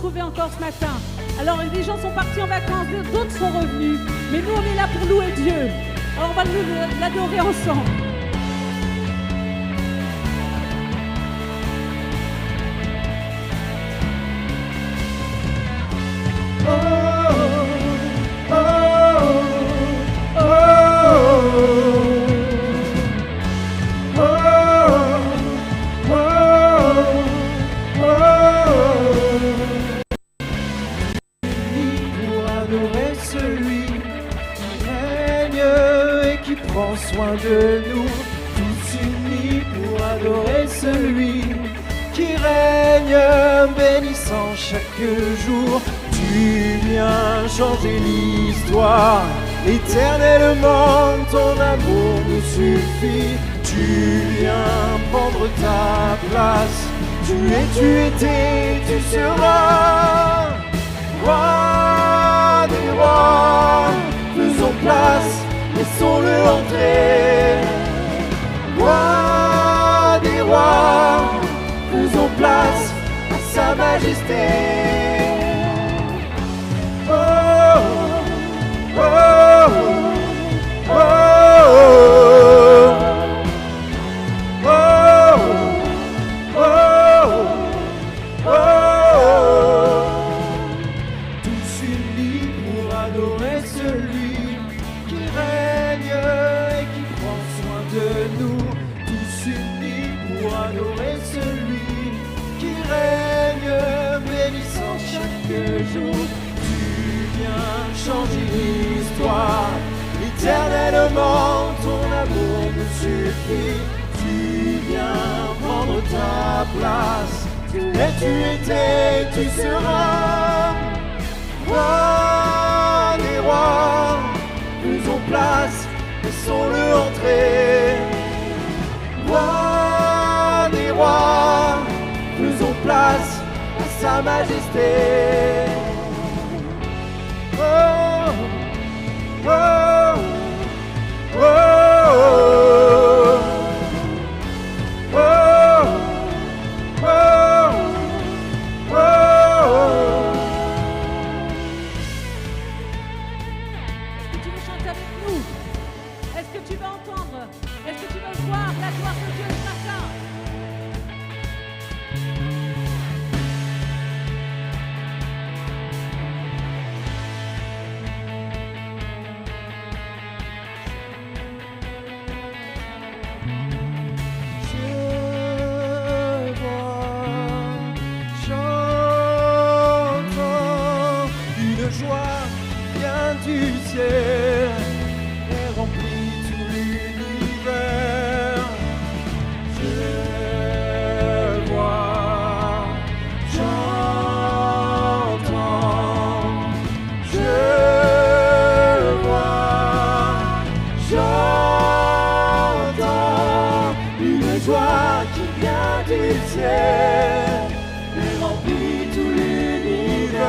retrouver encore ce matin. Alors les gens sont partis en vacances, d'autres sont revenus. Mais nous, on est là pour louer Dieu. Alors on va l'adorer ensemble. Soin de nous, tous unis pour adorer celui qui règne, bénissant chaque jour. Tu viens changer l'histoire, éternellement ton amour nous suffit. Tu viens prendre ta place, tu étais, tu seras roi des rois. Faisons place, laissons-le entrer, roi des rois, faisons place à sa majesté. Oh, oh, oh, oh, oh, oh. Tous unis pour adorer celui qui règne et qui prend soin de nous, tous unis pour adorer celui qui règne, bénissant chaque jour. Tu viens changer l'histoire, éternellement ton amour nous suffit. Tu viens prendre ta place, tu étais, tu seras roi des rois. Faisons place, laissons-le entrer, roi des rois, faisons place à sa majesté. Oh, oh, oh, oh, oh, oh, oh. Est-ce que tu veux entendre? Est-ce que tu veux voir la gloire de Dieu ce matin? Je vois, j'entends une joie qui vient du ciel et remplit tout l'univers. Je vois, j'entends, je vois, j'entends une joie qui vient du ciel et remplit tout l'univers.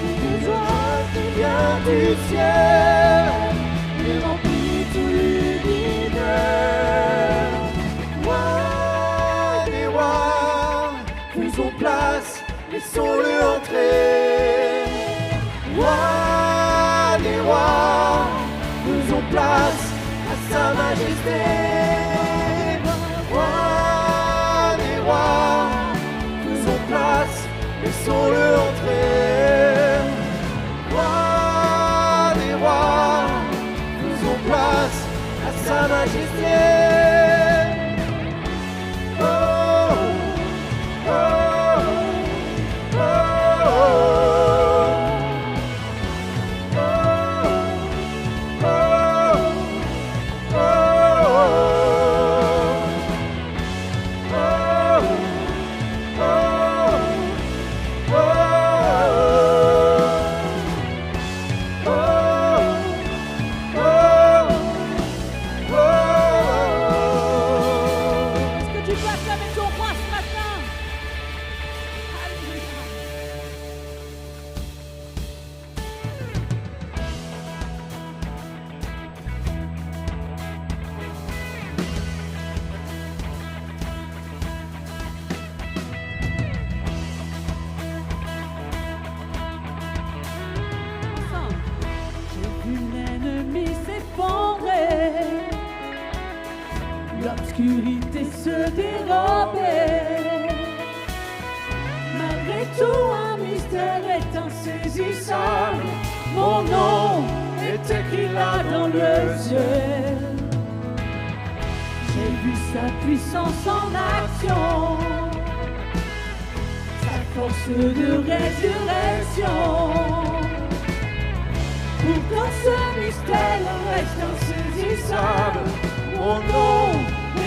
Une joie qui vient du ciel et remplit tout l'univers. Roi des rois, faisons place, laissons-le entrer. Roi des rois, faisons place à sa majesté. Roi des rois, faisons place, laissons-le entrer. Roi des rois, faisons place à sa majesté. Oh, oh, oh, oh, oh, oh, oh. insaisissable. Mon nom est écrit là dans le ciel. J'ai vu sa puissance en action, sa force de résurrection. Pourtant ce mystère reste insaisissable. Mon nom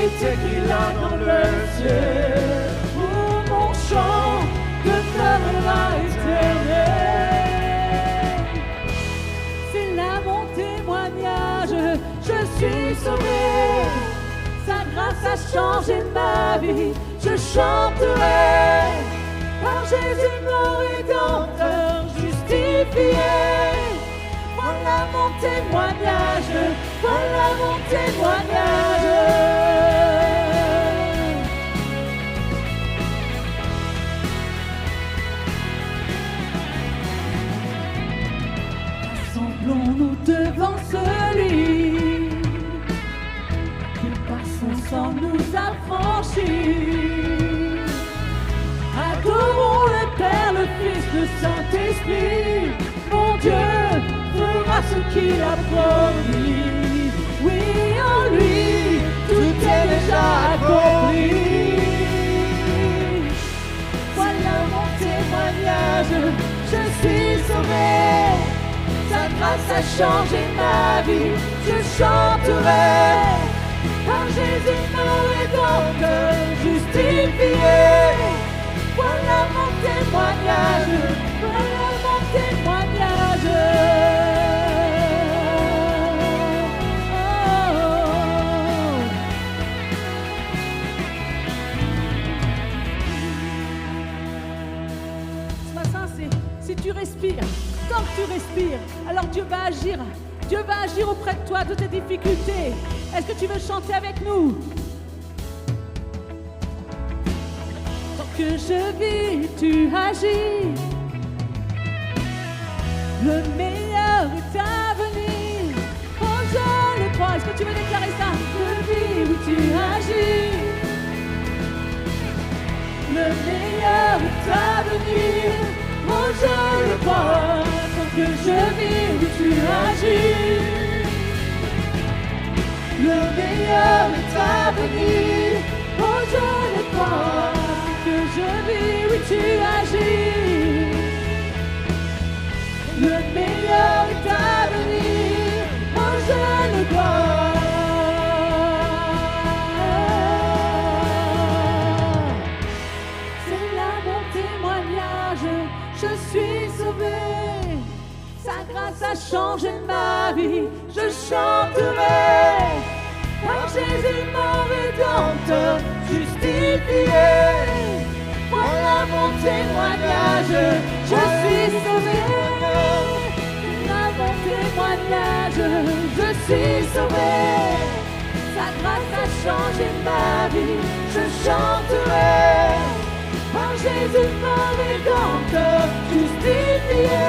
est écrit là dans le ciel. Oh, mon chant demeurera éternel. C'est là mon témoignage, je suis sauvé. Sa grâce a changé ma vie, je chanterai par Jésus mon rédempteur justifié. Voilà mon témoignage, voilà mon témoignage. Rassemblons-nous devant celui qui par son sang nous a franchis. Adorons le Père, le Fils, le Saint-Esprit. Mon Dieu fera ce qu'il a promis. Oui, en lui, tout est déjà accompli. Voilà mon témoignage, je suis sauvé. Sa grâce a changé ma vie, je chanterai par Jésus mon rédempteur justifié. Voilà mon témoignage, voilà mon témoignage. Ce matin, si tu respires, tant que tu respires, alors Dieu va agir. Dieu va agir auprès de toi, de tes difficultés. Est-ce que tu veux chanter avec nous? Que je vis, tu agis. Le meilleur est à venir. Oh, je le crois. Est-ce que tu veux déclarer ça? Je vis, oui, tu agis. Le meilleur est à venir. Oh, je le crois. Tant que je vis, oui, tu agis. Le meilleur est à venir. Oh, je le crois. Que je vis, oui tu agis. Le meilleur est à venir, oh je le crois. C'est là mon témoignage, je suis sauvé. Sa grâce a changé ma vie, je chanterai par Jésus mon rédempteur justifié. Voilà mon témoignage, je suis sauvé. Voilà mon témoignage, je suis sauvé. Sa grâce a changé ma vie, je chanterai par Jésus mon rédempteur justifié.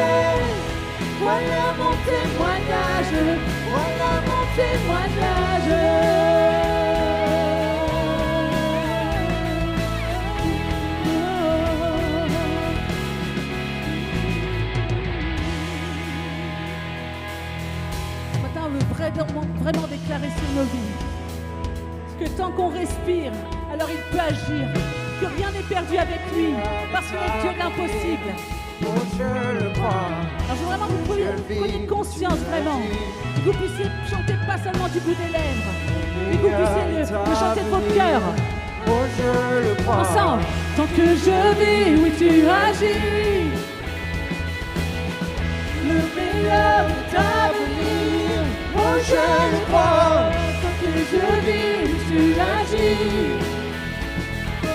Voilà mon témoignage, voilà mon témoignage. Vraiment déclarer sur nos vies que tant qu'on respire, alors il peut agir, que rien n'est perdu avec lui, parce qu'il est Dieu de l'impossible. Alors je veux vraiment que vous preniez conscience vraiment, que vous puissiez chanter pas seulement du bout des lèvres, mais que vous puissiez le chanter de votre cœur. Ensemble, tant que je vis, oui tu agis. Le meilleur est à venir, oh je le crois. Tant que je vis, tu agis. Oh,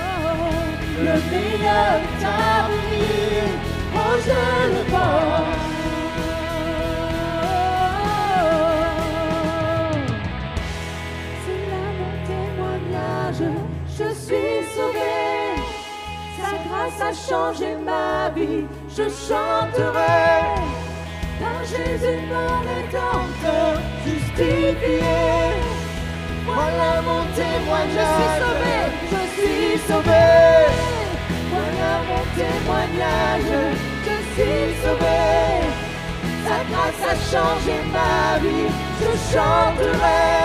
le meilleur est à venir, oh je le crois. C'est là mon témoignage, je suis sauvé. Sa grâce a changé ma vie, je chanterai par Jésus mon rédempteur justifié. Voilà mon témoignage, je suis sauvé. Voilà mon témoignage, je suis sauvé. Sa grâce a changé ma vie, je chanterai.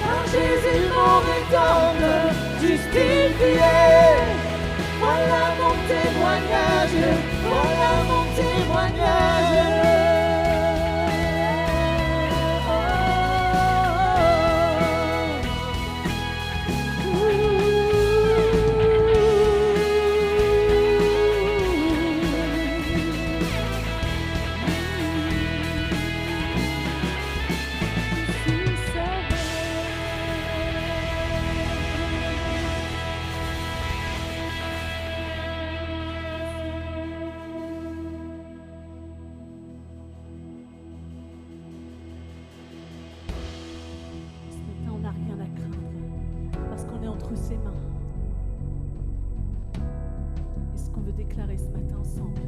Car Jésus mon rédempteur, justifié. Voilà mon témoignage, voilà mon témoignage. Ses mains. Et ce qu'on veut déclarer ce matin ensemble.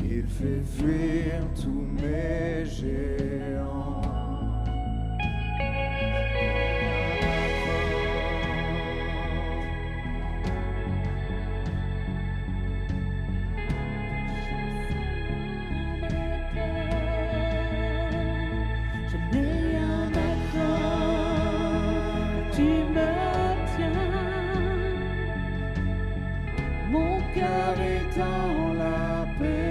Il fait fuir tous mes géants. Je n'ai rien à craindre, tu me tiens. Mon cœur est dans la paix.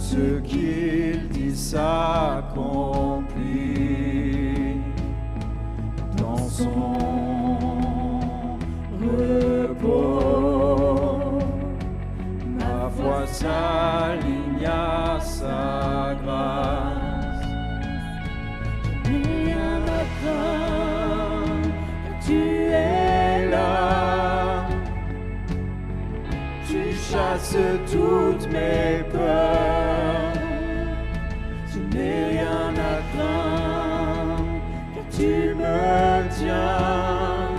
Ce qu'il dit s'accomplit dans son repos. Ma foi s'aligne à sa grâce. Je n'ai rien à craindre, tu es là. Tu chasses toutes mes peurs. Je n'ai rien à craindre, car tu me tiens.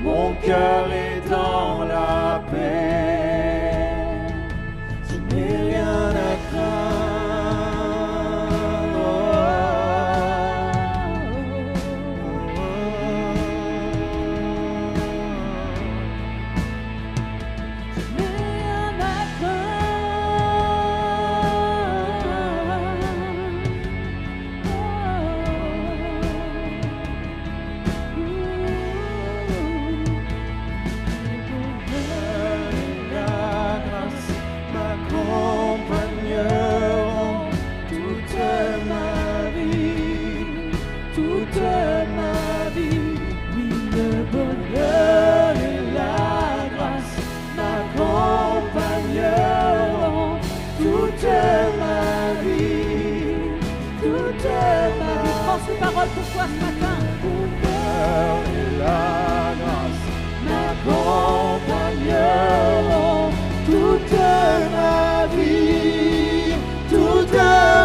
Mon cœur est dans la paix. Je n'ai rien à Ces paroles pour toi ce matin. Mon cœur et la grâce m'accompagneront toute ma vie, toute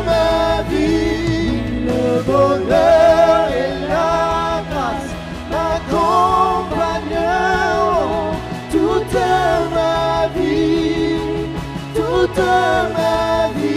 ma vie. Le bonheur et la grâce m'accompagneront toute ma vie, toute ma vie.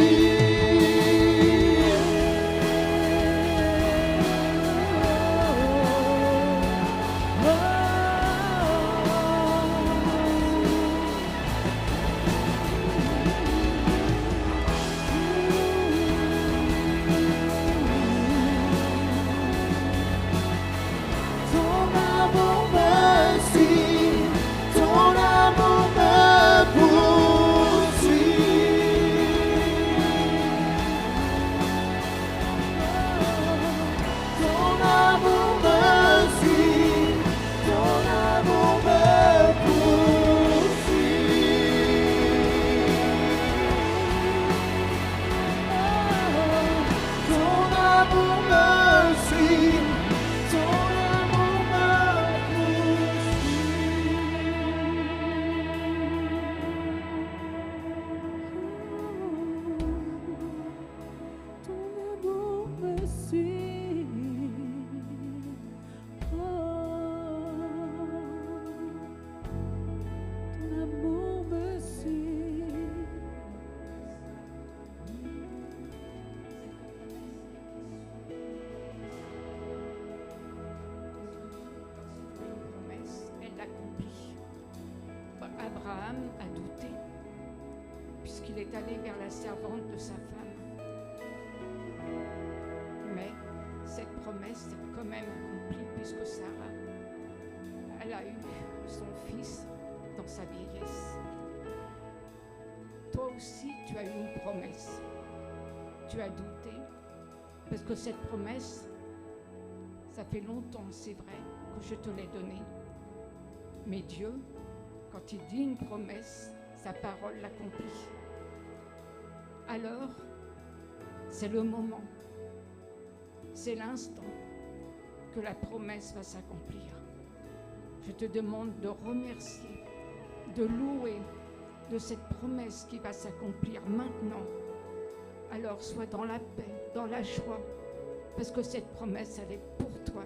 l'accomplit. Abraham a douté, puisqu'il est allé vers la servante de sa femme. Mais cette promesse est quand même accomplie, puisque Sarah, elle a eu son fils dans sa vieillesse. Toi aussi, tu as eu une promesse. Tu as douté, parce que cette promesse, ça fait longtemps, c'est vrai, que je te l'ai donnée. Mais Dieu, quand il dit une promesse, sa parole l'accomplit. Alors, c'est le moment, c'est l'instant que la promesse va s'accomplir. Je te demande de remercier, de louer de cette promesse qui va s'accomplir maintenant. Alors sois dans la paix, dans la joie, parce que cette promesse, elle est pour toi.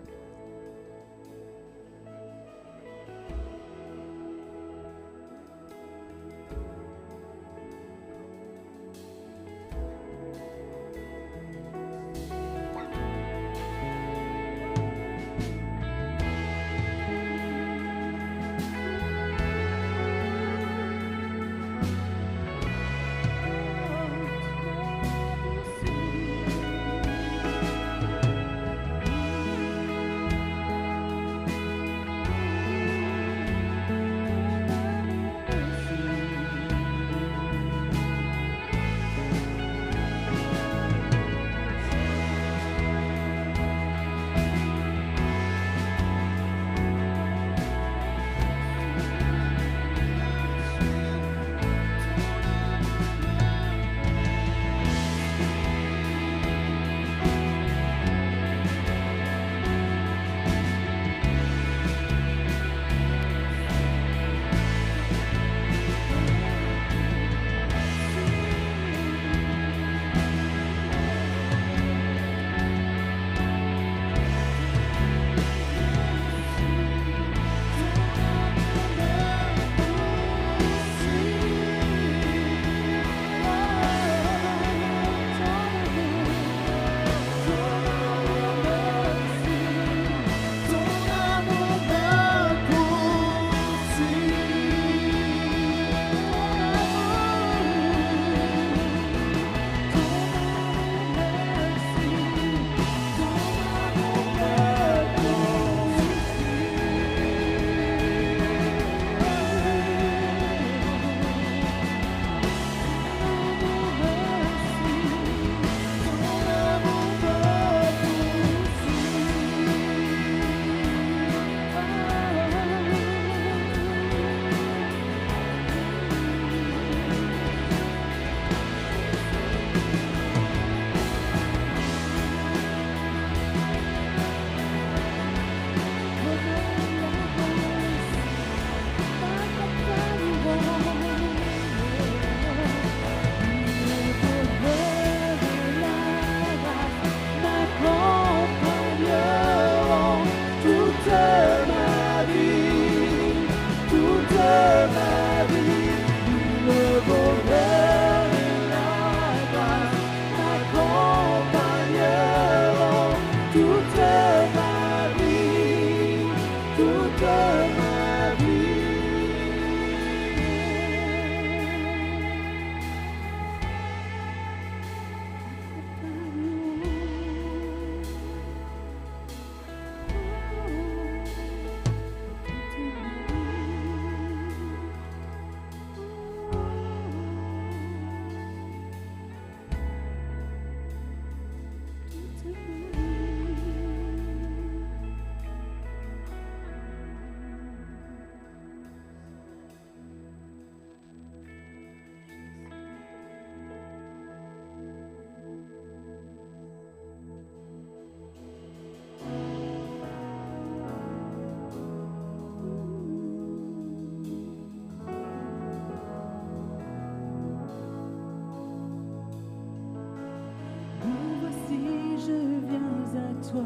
toi.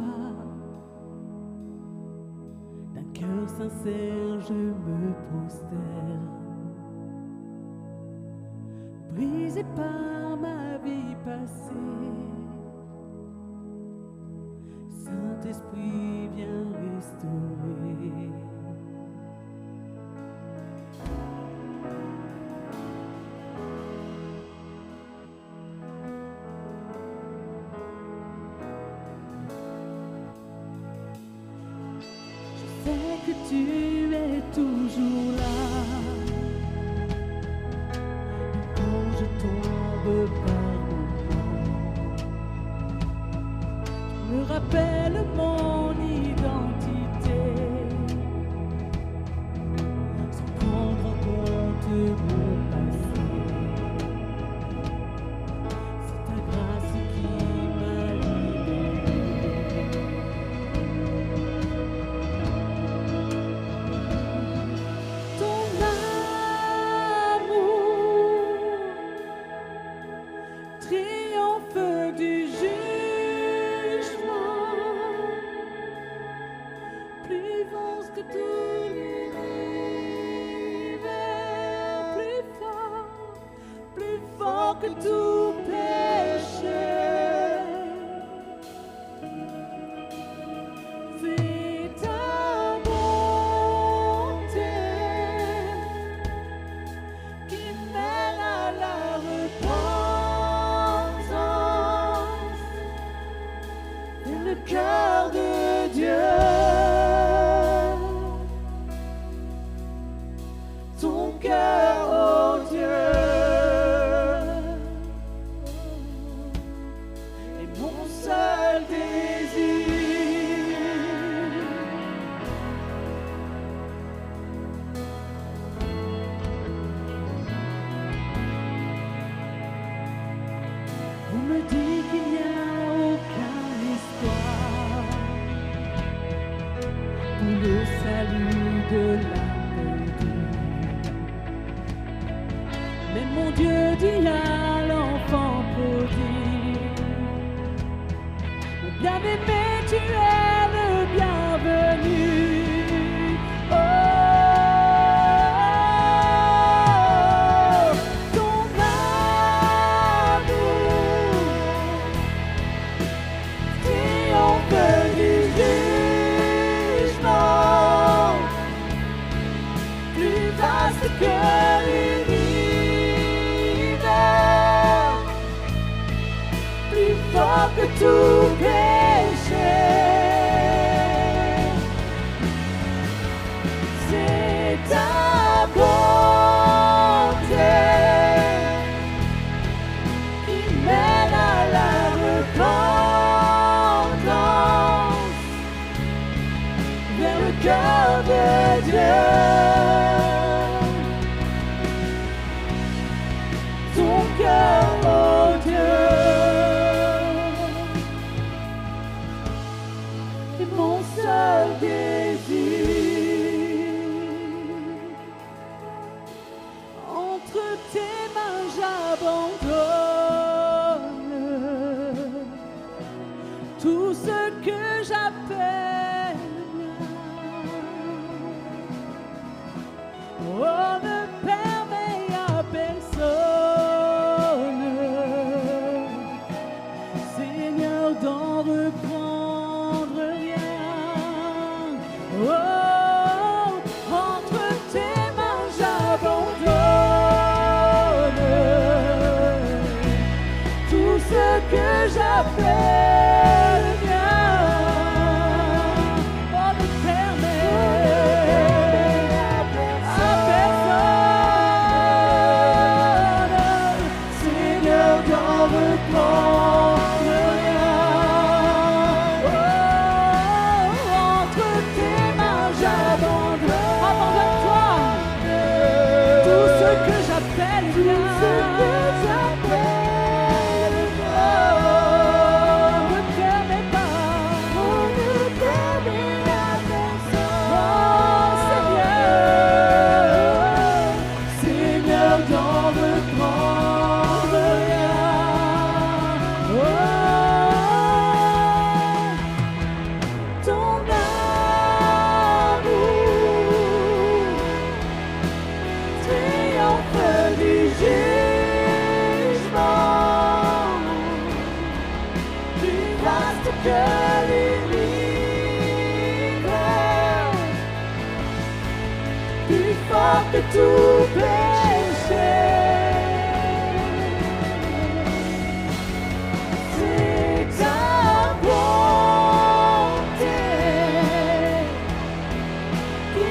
D'un cœur sincère, je me prosterne, brisé par ma vie passée. Saint-Esprit, viens restaurer tu es toujours là. Quand je tombe par moments, me rappelle mon identité, sans prendre en compte mon passé. C'est ta grâce qui m'a libéré. Ton amour triomphe du jugement, plus vaste que tout l'univers, plus fort que tout péché. C'est ta bonté qui mène à la repentance et le cœur de Dieu. Ton cœur, oh Dieu, est mon seul désir. On me dit qu'il n'y a aucun espoir pour le salut de l'âme perdue. Mais mon Dieu dit à l'enfant prodigue, mon bien-aimé, tu es le bienvenu. Oh, ton amour triomphe du jugement, plus vaste que l'univers, plus fort que tout péché. C'est ta bonté qui mène à la repentance vers le cœur de Dieu. Ton cœur, oh Dieu, est mon seul désir. Entre tes mains j'abandonne tout ce que j'appelle mien. Oh, ne permets à personne, Seigneur, d'en reprendre rien. Oh, entre tes mains j'abandonne tout ce que j'appelle mien. Oh, ne permets à personne, Seigneur, d'en reprendre rien. Oh, entre tes mains j'abandonne. Abandonne-toi tout ce que j'appelle bien. Ne permets pas. Oh, Seigneur, d'en reprendre rien. Oh, ton amour triomphe du jugement, plus vaste que l'univers, plus fort que tout péché. C'est ta bonté qui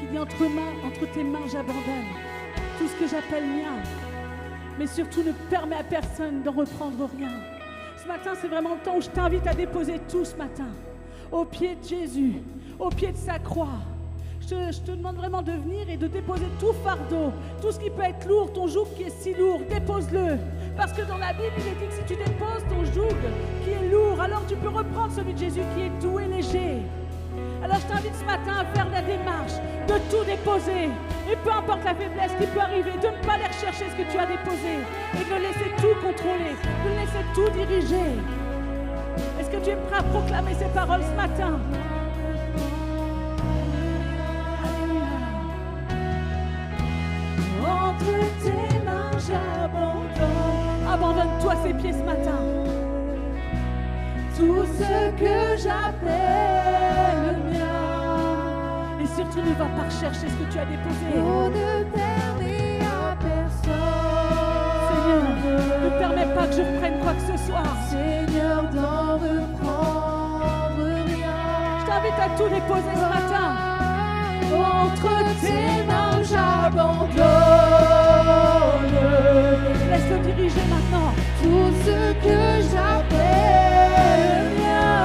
qui dit entre tes mains, j'abandonne tout ce que j'appelle mien. Mais surtout, ne permets à personne d'en reprendre rien. Ce matin, c'est vraiment le temps où je t'invite à déposer tout ce matin au pied de Jésus, au pied de sa croix. Je te demande vraiment de venir et de déposer tout fardeau, tout ce qui peut être lourd, ton joug qui est si lourd, dépose-le. Parce que dans la Bible, il est dit que si tu déposes ton joug qui est lourd, alors tu peux reprendre celui de Jésus qui est doux et léger. Alors je t'invite ce matin à faire la démarche de tout déposer. Et peu importe la faiblesse qui peut arriver, de ne pas aller rechercher ce que tu as déposé et de laisser tout contrôler, de laisser tout diriger. Est-ce que tu es prêt à proclamer ces paroles ce matin? Entre tes mains, j'abandonne. Abandonne-toi à ses pieds ce matin. Tout ce que j'appelle mien. Et surtout, ne va pas rechercher ce que tu as déposé. On ne permet à personne. Seigneur, ne permets pas que je reprenne quoi que ce soit. Seigneur, d'en reprendre rien. Je t'invite à tout déposer ce matin. Entre tes mains, j'abandonne. Laisse-le diriger maintenant. Tout ce que j'appelle mien.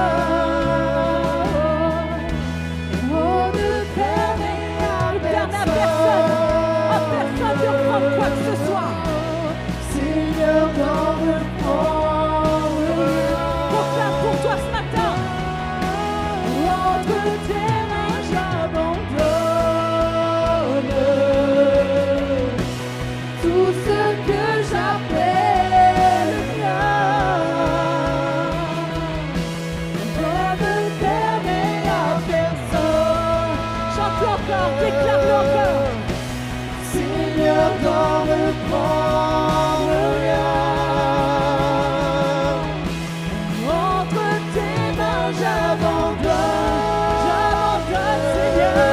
On ne permet à personne. À personne de reprendre quoi que ce soit. Seigneur, d'en reprendre rien. Proclame pour toi ce matin. Entre tes mains, j'abandonne. Tout ce que j'appelle mien. On ne permet à personne. Chante-le encore, déclare-le encore. Seigneur, d'en reprendre rien. Entre tes mains, j'abandonne, Seigneur,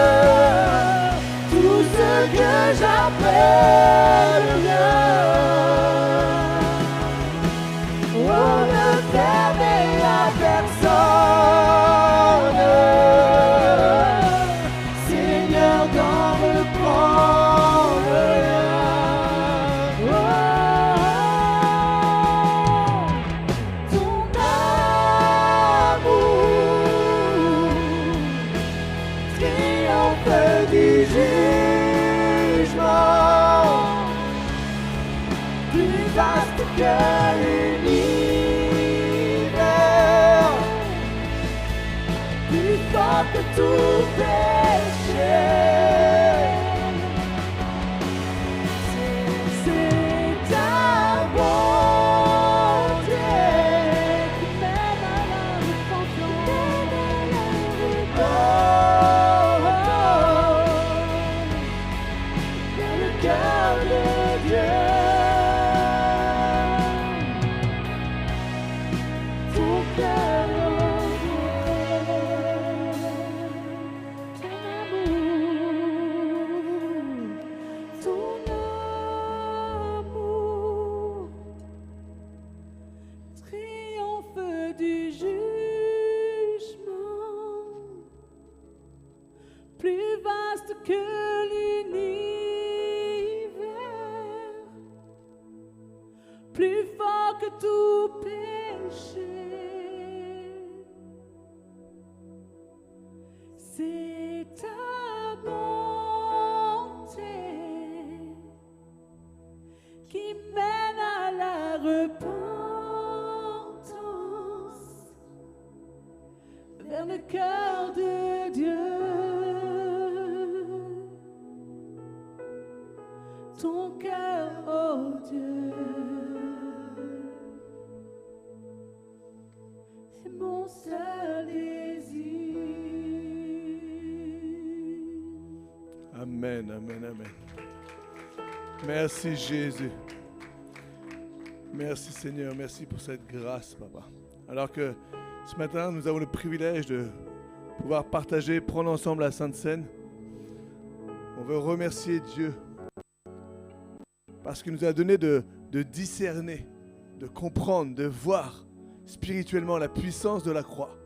tout ce que j'appelle mien. On ne permet à personne. Seigneur, d'en reprendre rien. Ton amour triomphe du jugement, plus vaste que l'univers, plus fort que tout péché. C'est ta bonté qui mène à la repentance. Dans le cœur de Dieu, ton cœur, ton amour triomphe du jugement, plus vaste que l'univers, plus fort que tout péché. C'est ta bonté qui mène à la repentance, vers le cœur de Dieu. Ton cœur, oh Dieu, c'est mon seul désir. Amen, amen, amen. Merci Jésus. Merci Seigneur, merci pour cette grâce, Papa. Alors que ce matin, nous avons le privilège de pouvoir partager, prendre ensemble la Sainte Seine, on veut remercier Dieu parce qu'il nous a donné de discerner, de comprendre, de voir spirituellement la puissance de la croix.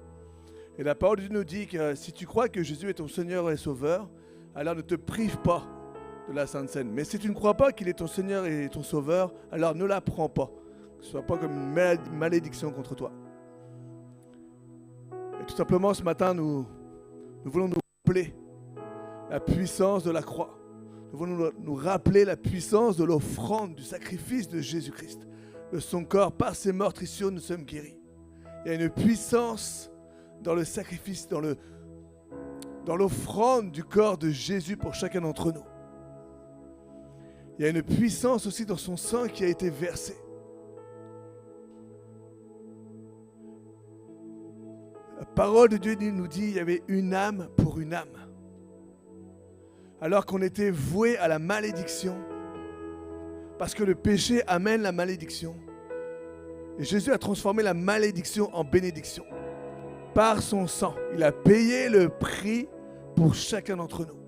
Et la parole de Dieu nous dit que si tu crois que Jésus est ton Seigneur et Sauveur, alors ne te prive pas de la Sainte Seine. Mais si tu ne crois pas qu'il est ton Seigneur et ton Sauveur, alors ne la prends pas. Que ce ne soit pas comme une malédiction contre toi. Et tout simplement, ce matin, nous voulons nous rappeler la puissance de la croix. Nous voulons nous rappeler la puissance de l'offrande, du sacrifice de Jésus-Christ. De son corps, par ses meurtrissures, nous sommes guéris. Il y a une puissance dans le sacrifice, dans l'offrande du corps de Jésus pour chacun d'entre nous. Il y a une puissance aussi dans son sang qui a été versé. La parole de Dieu nous dit qu'il y avait une âme pour une âme. Alors qu'on était voué à la malédiction, parce que le péché amène la malédiction. Et Jésus a transformé la malédiction en bénédiction. Par son sang, il a payé le prix pour chacun d'entre nous.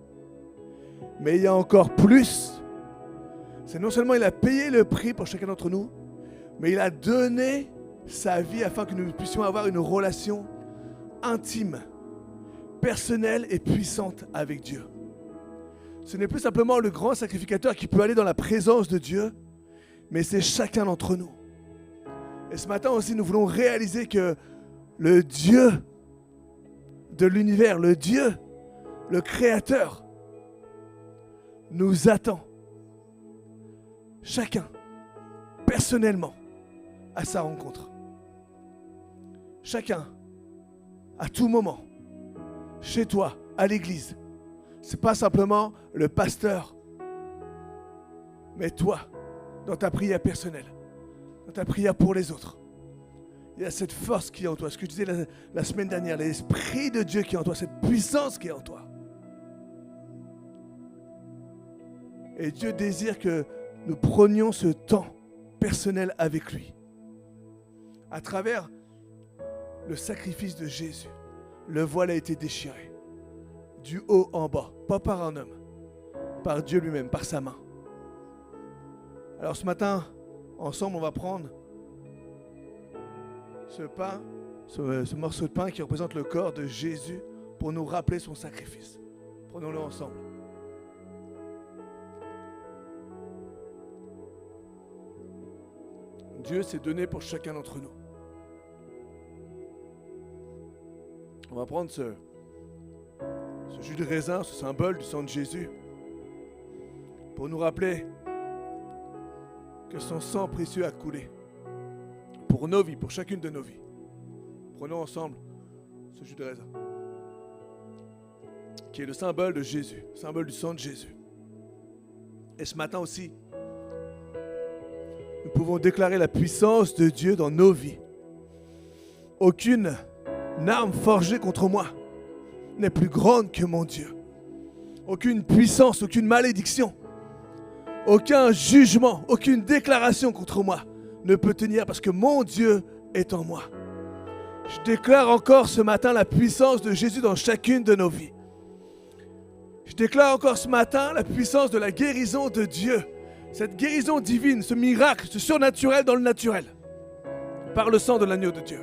Mais il y a encore plus. C'est non seulement il a payé le prix pour chacun d'entre nous, mais il a donné sa vie afin que nous puissions avoir une relation intime, personnelle et puissante avec Dieu. Ce n'est plus simplement le grand sacrificateur qui peut aller dans la présence de Dieu, mais c'est chacun d'entre nous. Et ce matin aussi, nous voulons réaliser que le Dieu de l'univers, le Dieu, le Créateur, nous attend, chacun, personnellement, à sa rencontre. Chacun, à tout moment, chez toi, à l'église. Ce n'est pas simplement le pasteur, mais toi, dans ta prière personnelle, dans ta prière pour les autres. Il y a cette force qui est en toi. Ce que je disais la semaine dernière, l'Esprit de Dieu qui est en toi, cette puissance qui est en toi. Et Dieu désire que nous prenions ce temps personnel avec lui. À travers le sacrifice de Jésus, le voile a été déchiré. Du haut en bas, pas par un homme, par Dieu lui-même, par sa main. Alors ce matin, ensemble, on va prendre ce pain, ce morceau de pain qui représente le corps de Jésus pour nous rappeler son sacrifice. Prenons-le ensemble. Dieu s'est donné pour chacun d'entre nous. On va prendre ce jus de raisin, ce symbole du sang de Jésus, pour nous rappeler que son sang précieux a coulé pour nos vies, pour chacune de nos vies. Prenons ensemble ce jus de raisin, qui est le symbole de Jésus, le symbole du sang de Jésus. Et ce matin aussi, nous pouvons déclarer la puissance de Dieu dans nos vies. Aucune arme forgée contre moi n'est plus grande que mon Dieu. Aucune puissance, aucune malédiction, aucun jugement, aucune déclaration contre moi ne peut tenir parce que mon Dieu est en moi. Je déclare encore ce matin la puissance de Jésus dans chacune de nos vies. Je déclare encore ce matin la puissance de la guérison de Dieu. Cette guérison divine, ce miracle, ce surnaturel dans le naturel, par le sang de l'agneau de Dieu.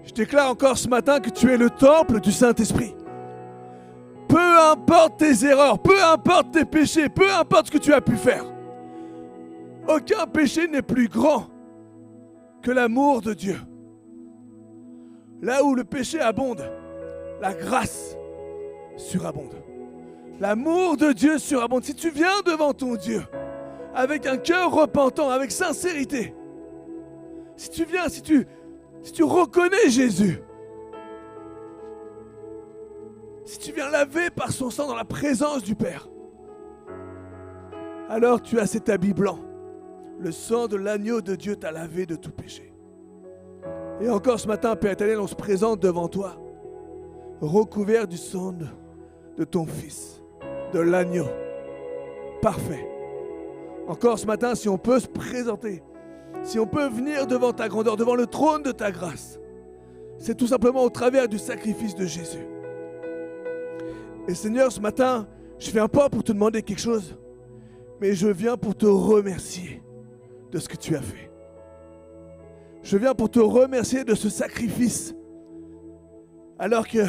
Je déclare encore ce matin que tu es le temple du Saint-Esprit. Peu importe tes erreurs, peu importe tes péchés, peu importe ce que tu as pu faire, aucun péché n'est plus grand que l'amour de Dieu. Là où le péché abonde, la grâce surabonde. L'amour de Dieu surabonde. Si tu viens devant ton Dieu avec un cœur repentant, avec sincérité, si tu viens, si tu reconnais Jésus, si tu viens laver par son sang dans la présence du Père, alors tu as cet habit blanc. Le sang de l'agneau de Dieu t'a lavé de tout péché. Et encore ce matin, Père éternel, on se présente devant toi, recouvert du sang de ton Fils, de l'agneau, parfait. Encore ce matin, si on peut se présenter, si on peut venir devant ta grandeur, devant le trône de ta grâce, c'est tout simplement au travers du sacrifice de Jésus. Et Seigneur, ce matin, je ne viens pas pour te demander quelque chose, mais je viens pour te remercier de ce que tu as fait. Je viens pour te remercier de ce sacrifice, alors que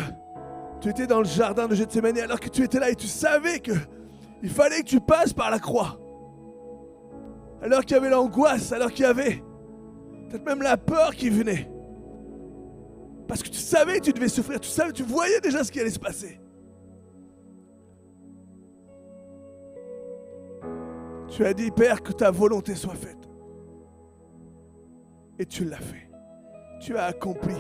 Tu étais dans le jardin de Gethsémani alors que tu étais là et tu savais que il fallait que tu passes par la croix. Alors qu'il y avait l'angoisse, alors qu'il y avait peut-être même la peur qui venait. Parce que tu savais que tu devais souffrir, tu savais, tu voyais déjà ce qui allait se passer. Tu as dit, Père, que ta volonté soit faite. Et tu l'as fait. Tu as accompli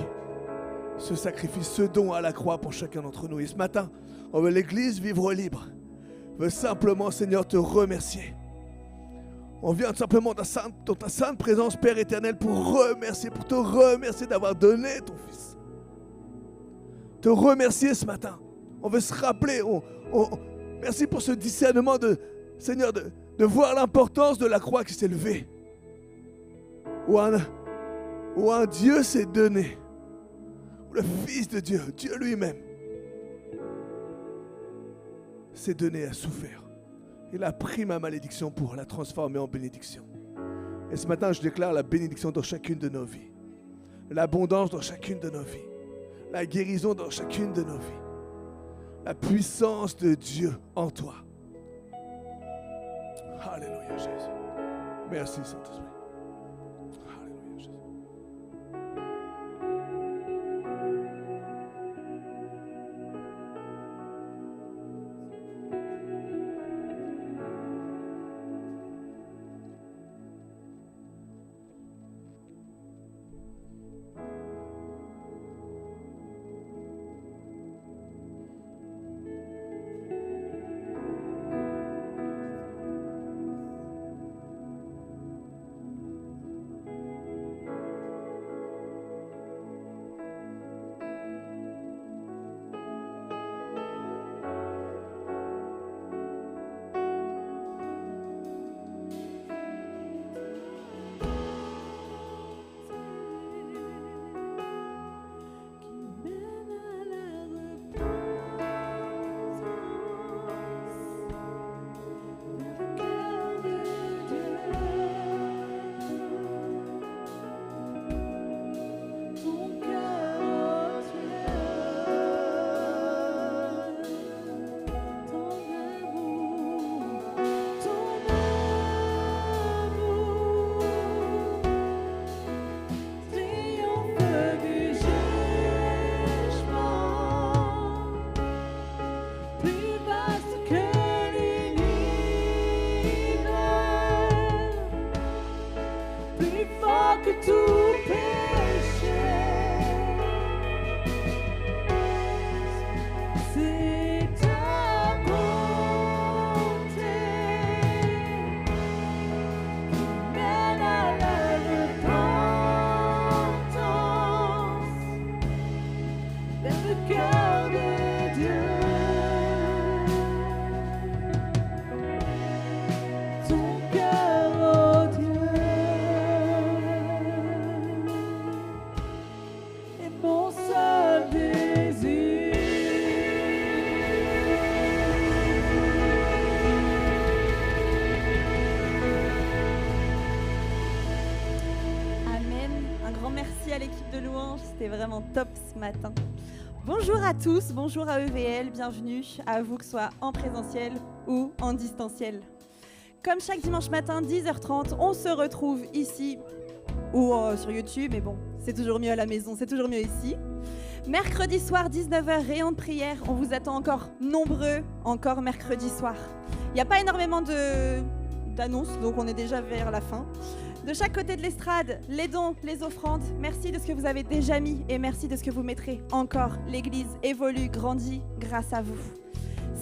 ce sacrifice, ce don à la croix pour chacun d'entre nous. Et ce matin, on veut l'Église vivre libre. On veut simplement, Seigneur, te remercier. On vient simplement dans ta sainte présence, Père éternel, pour te remercier d'avoir donné ton Fils. Te remercier ce matin. On veut se rappeler, merci pour ce discernement Seigneur, de voir l'importance de la croix qui s'est levée. Où un Dieu s'est donné. Le Fils de Dieu, Dieu lui-même, s'est donné à souffrir. Il a pris ma malédiction pour la transformer en bénédiction. Et ce matin, je déclare la bénédiction dans chacune de nos vies. L'abondance dans chacune de nos vies. La guérison dans chacune de nos vies. La puissance de Dieu en toi. Alléluia, Jésus. Merci, Saint-Esprit. Alléluia, Jésus. C'était vraiment top ce matin. Bonjour à tous, bonjour à EVL, bienvenue à vous que ce soit en présentiel ou en distanciel. Comme chaque dimanche matin, 10h30, on se retrouve ici ou sur YouTube, mais bon, c'est toujours mieux à la maison, c'est toujours mieux ici. Mercredi soir, 19h, rayon de prière, on vous attend encore nombreux, encore mercredi soir. Il n'y a pas énormément d'annonces, donc on est déjà vers la fin. De chaque côté de l'estrade, les dons, les offrandes, merci de ce que vous avez déjà mis et merci de ce que vous mettrez encore. L'Église évolue, grandit grâce à vous.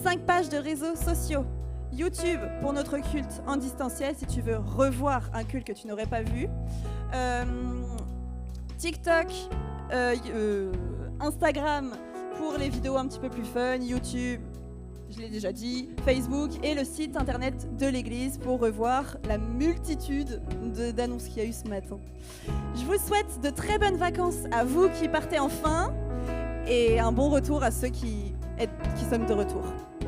5 pages de réseaux sociaux. YouTube pour notre culte en distanciel si tu veux revoir un culte que tu n'aurais pas vu. TikTok, Instagram pour les vidéos un petit peu plus fun. YouTube, je l'ai déjà dit, Facebook et le site internet de l'église pour revoir la multitude d'annonces qu'il y a eu ce matin. Je vous souhaite de très bonnes vacances à vous qui partez enfin et un bon retour à ceux qui sommes de retour.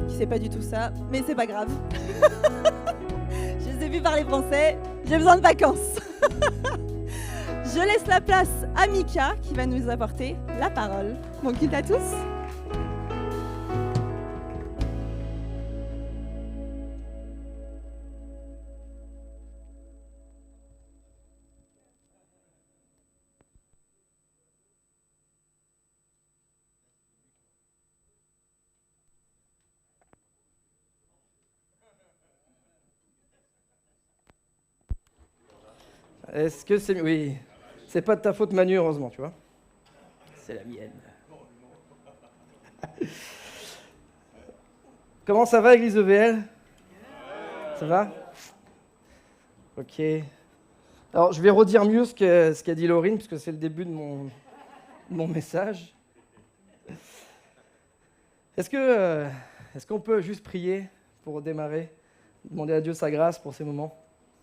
Qui sait pas du tout ça, mais c'est pas grave. Je les ai vus parler français, j'ai besoin de vacances. Je laisse la place à Mika qui va nous apporter la parole. Bon culte à tous. Est-ce que c'est... Oui, c'est pas de ta faute Manu, heureusement, tu vois. C'est la mienne. Comment ça va, Église EVL? Ça va? Ok. Alors, je vais redire mieux ce qu'a dit Laurine, puisque c'est le début de mon message. Est-ce qu'on peut juste prier pour démarrer, demander à Dieu sa grâce pour ces moments?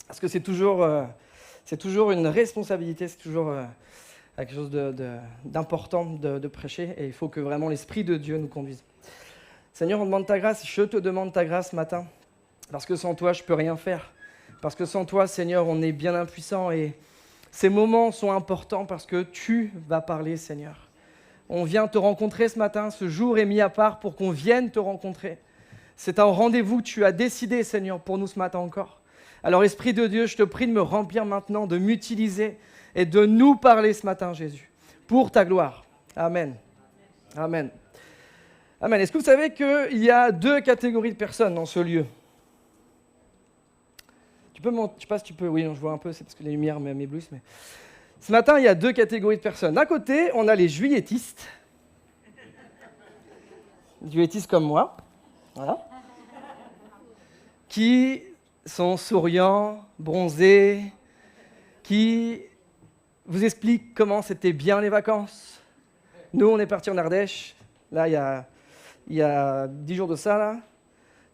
Parce que c'est toujours une responsabilité, c'est toujours quelque chose d'important de prêcher, et il faut que vraiment l'Esprit de Dieu nous conduise. Seigneur, on demande ta grâce, je te demande ta grâce ce matin, parce que sans toi, je ne peux rien faire. Parce que sans toi, Seigneur, on est bien impuissant, et ces moments sont importants parce que tu vas parler, Seigneur. On vient te rencontrer ce matin, ce jour est mis à part pour qu'on vienne te rencontrer. C'est un rendez-vous que tu as décidé, Seigneur, pour nous ce matin encore. Alors, Esprit de Dieu, je te prie de me remplir maintenant, de m'utiliser et de nous parler ce matin, Jésus, pour ta gloire. Amen. Amen. Amen. Est-ce que vous savez qu'il y a 2 catégories de personnes dans ce lieu? Tu peux monter, je sais pas si tu peux, oui, je vois un peu, c'est parce que les lumières m'éblouissent, mais... Ce matin, il y a 2 catégories de personnes. D'un côté, on a les juilletistes. Juilletistes comme moi, voilà. Qui sont souriants, bronzés, qui vous expliquent comment c'était bien les vacances. Nous, on est partis en Ardèche, là, il y a 10 jours de ça, là.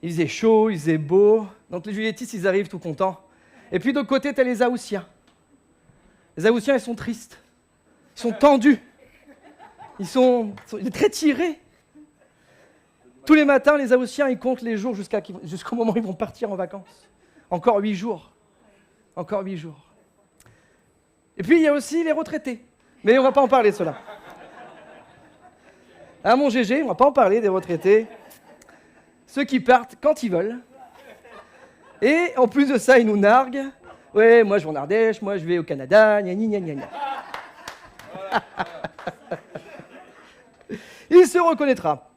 Il faisait chaud, il faisait beau. Donc les juilletistes, ils arrivent tout contents. Et puis de l'autre côté, tu as les Aoussiens. Les Aoussiens, ils sont tristes. Ils sont tendus. Ils sont très tirés. Tous les matins, les Aoussiens, ils comptent les jours jusqu'au moment où ils vont partir en vacances. Encore 8 jours. Encore 8 jours. Et puis, il y a aussi les retraités. Mais on ne va pas en parler de cela. À mon GG, on ne va pas en parler des retraités. Ceux qui partent quand ils veulent. Et en plus de ça, ils nous narguent. Ouais, moi je vais en Ardèche, moi je vais au Canada, gna gna gna gna. Il se reconnaîtra.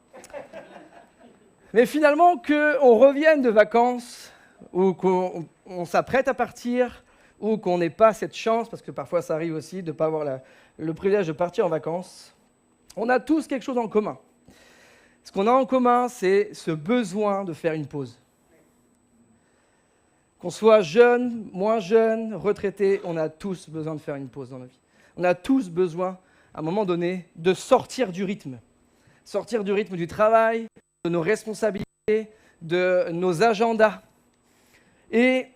Mais finalement, qu'on revienne de vacances, ou qu'on s'apprête à partir, ou qu'on n'ait pas cette chance, parce que parfois ça arrive aussi de ne pas avoir le privilège de partir en vacances, on a tous quelque chose en commun. Ce qu'on a en commun, c'est ce besoin de faire une pause. Qu'on soit jeune, moins jeune, retraité, on a tous besoin de faire une pause dans la vie. On a tous besoin, à un moment donné, de sortir du rythme. Sortir du rythme du travail, de nos responsabilités, de nos agendas. Et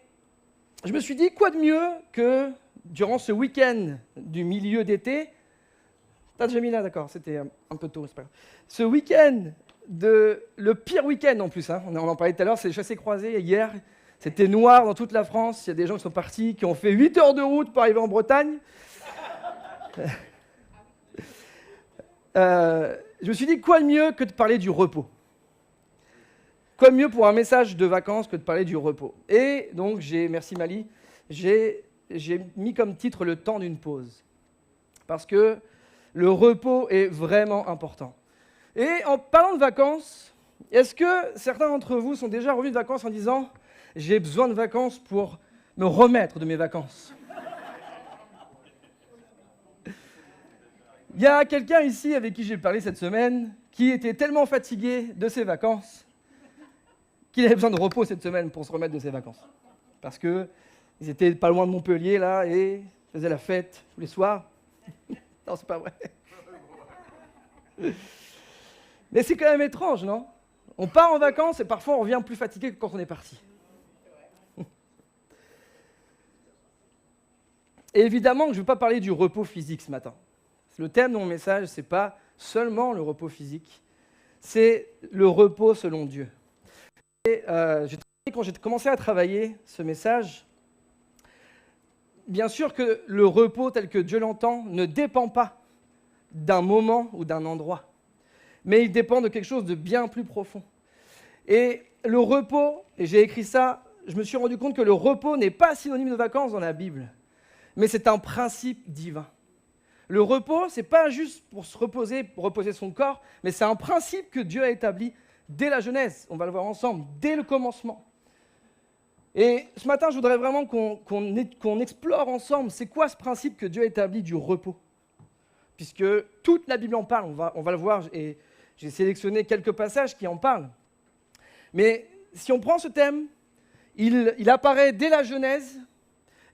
je me suis dit, quoi de mieux que, durant ce week-end du milieu d'été, t'as déjà mis là, d'accord, c'était un peu tôt, c'est pas grave. Ce week-end, le pire week-end en plus, hein, on en parlait tout à l'heure, c'est les chassés-croisés hier. C'était noir dans toute la France. Il y a des gens qui sont partis, qui ont fait 8 heures de route pour arriver en Bretagne. Je me suis dit, quoi de mieux que de parler du repos? Quoi de mieux pour un message de vacances que de parler du repos? Et donc, merci Mali, j'ai mis comme titre le temps d'une pause. Parce que le repos est vraiment important. Et en parlant de vacances, est-ce que certains d'entre vous sont déjà revenus de vacances en disant « J'ai besoin de vacances pour me remettre de mes vacances ». Il y a quelqu'un ici avec qui j'ai parlé cette semaine qui était tellement fatigué de ses vacances qu'il avait besoin de repos cette semaine pour se remettre de ses vacances. Parce qu'ils étaient pas loin de Montpellier, là, et faisaient la fête tous les soirs. Non, c'est pas vrai. Mais c'est quand même étrange, non? On part en vacances et parfois on revient plus fatigué que quand on est parti. Et évidemment que je ne veux pas parler du repos physique ce matin. Le thème de mon message, ce n'est pas seulement le repos physique, c'est le repos selon Dieu. Et quand j'ai commencé à travailler ce message, bien sûr que le repos tel que Dieu l'entend ne dépend pas d'un moment ou d'un endroit, mais il dépend de quelque chose de bien plus profond. Et le repos, et j'ai écrit ça, je me suis rendu compte que le repos n'est pas synonyme de vacances dans la Bible, mais c'est un principe divin. Le repos, ce n'est pas juste pour se reposer, pour reposer son corps, mais c'est un principe que Dieu a établi dès la Genèse. On va le voir ensemble, dès le commencement. Et ce matin, je voudrais vraiment qu'on explore ensemble, c'est quoi ce principe que Dieu a établi du repos? Puisque toute la Bible en parle, on va le voir, et j'ai sélectionné quelques passages qui en parlent. Mais si on prend ce thème, il apparaît dès la Genèse,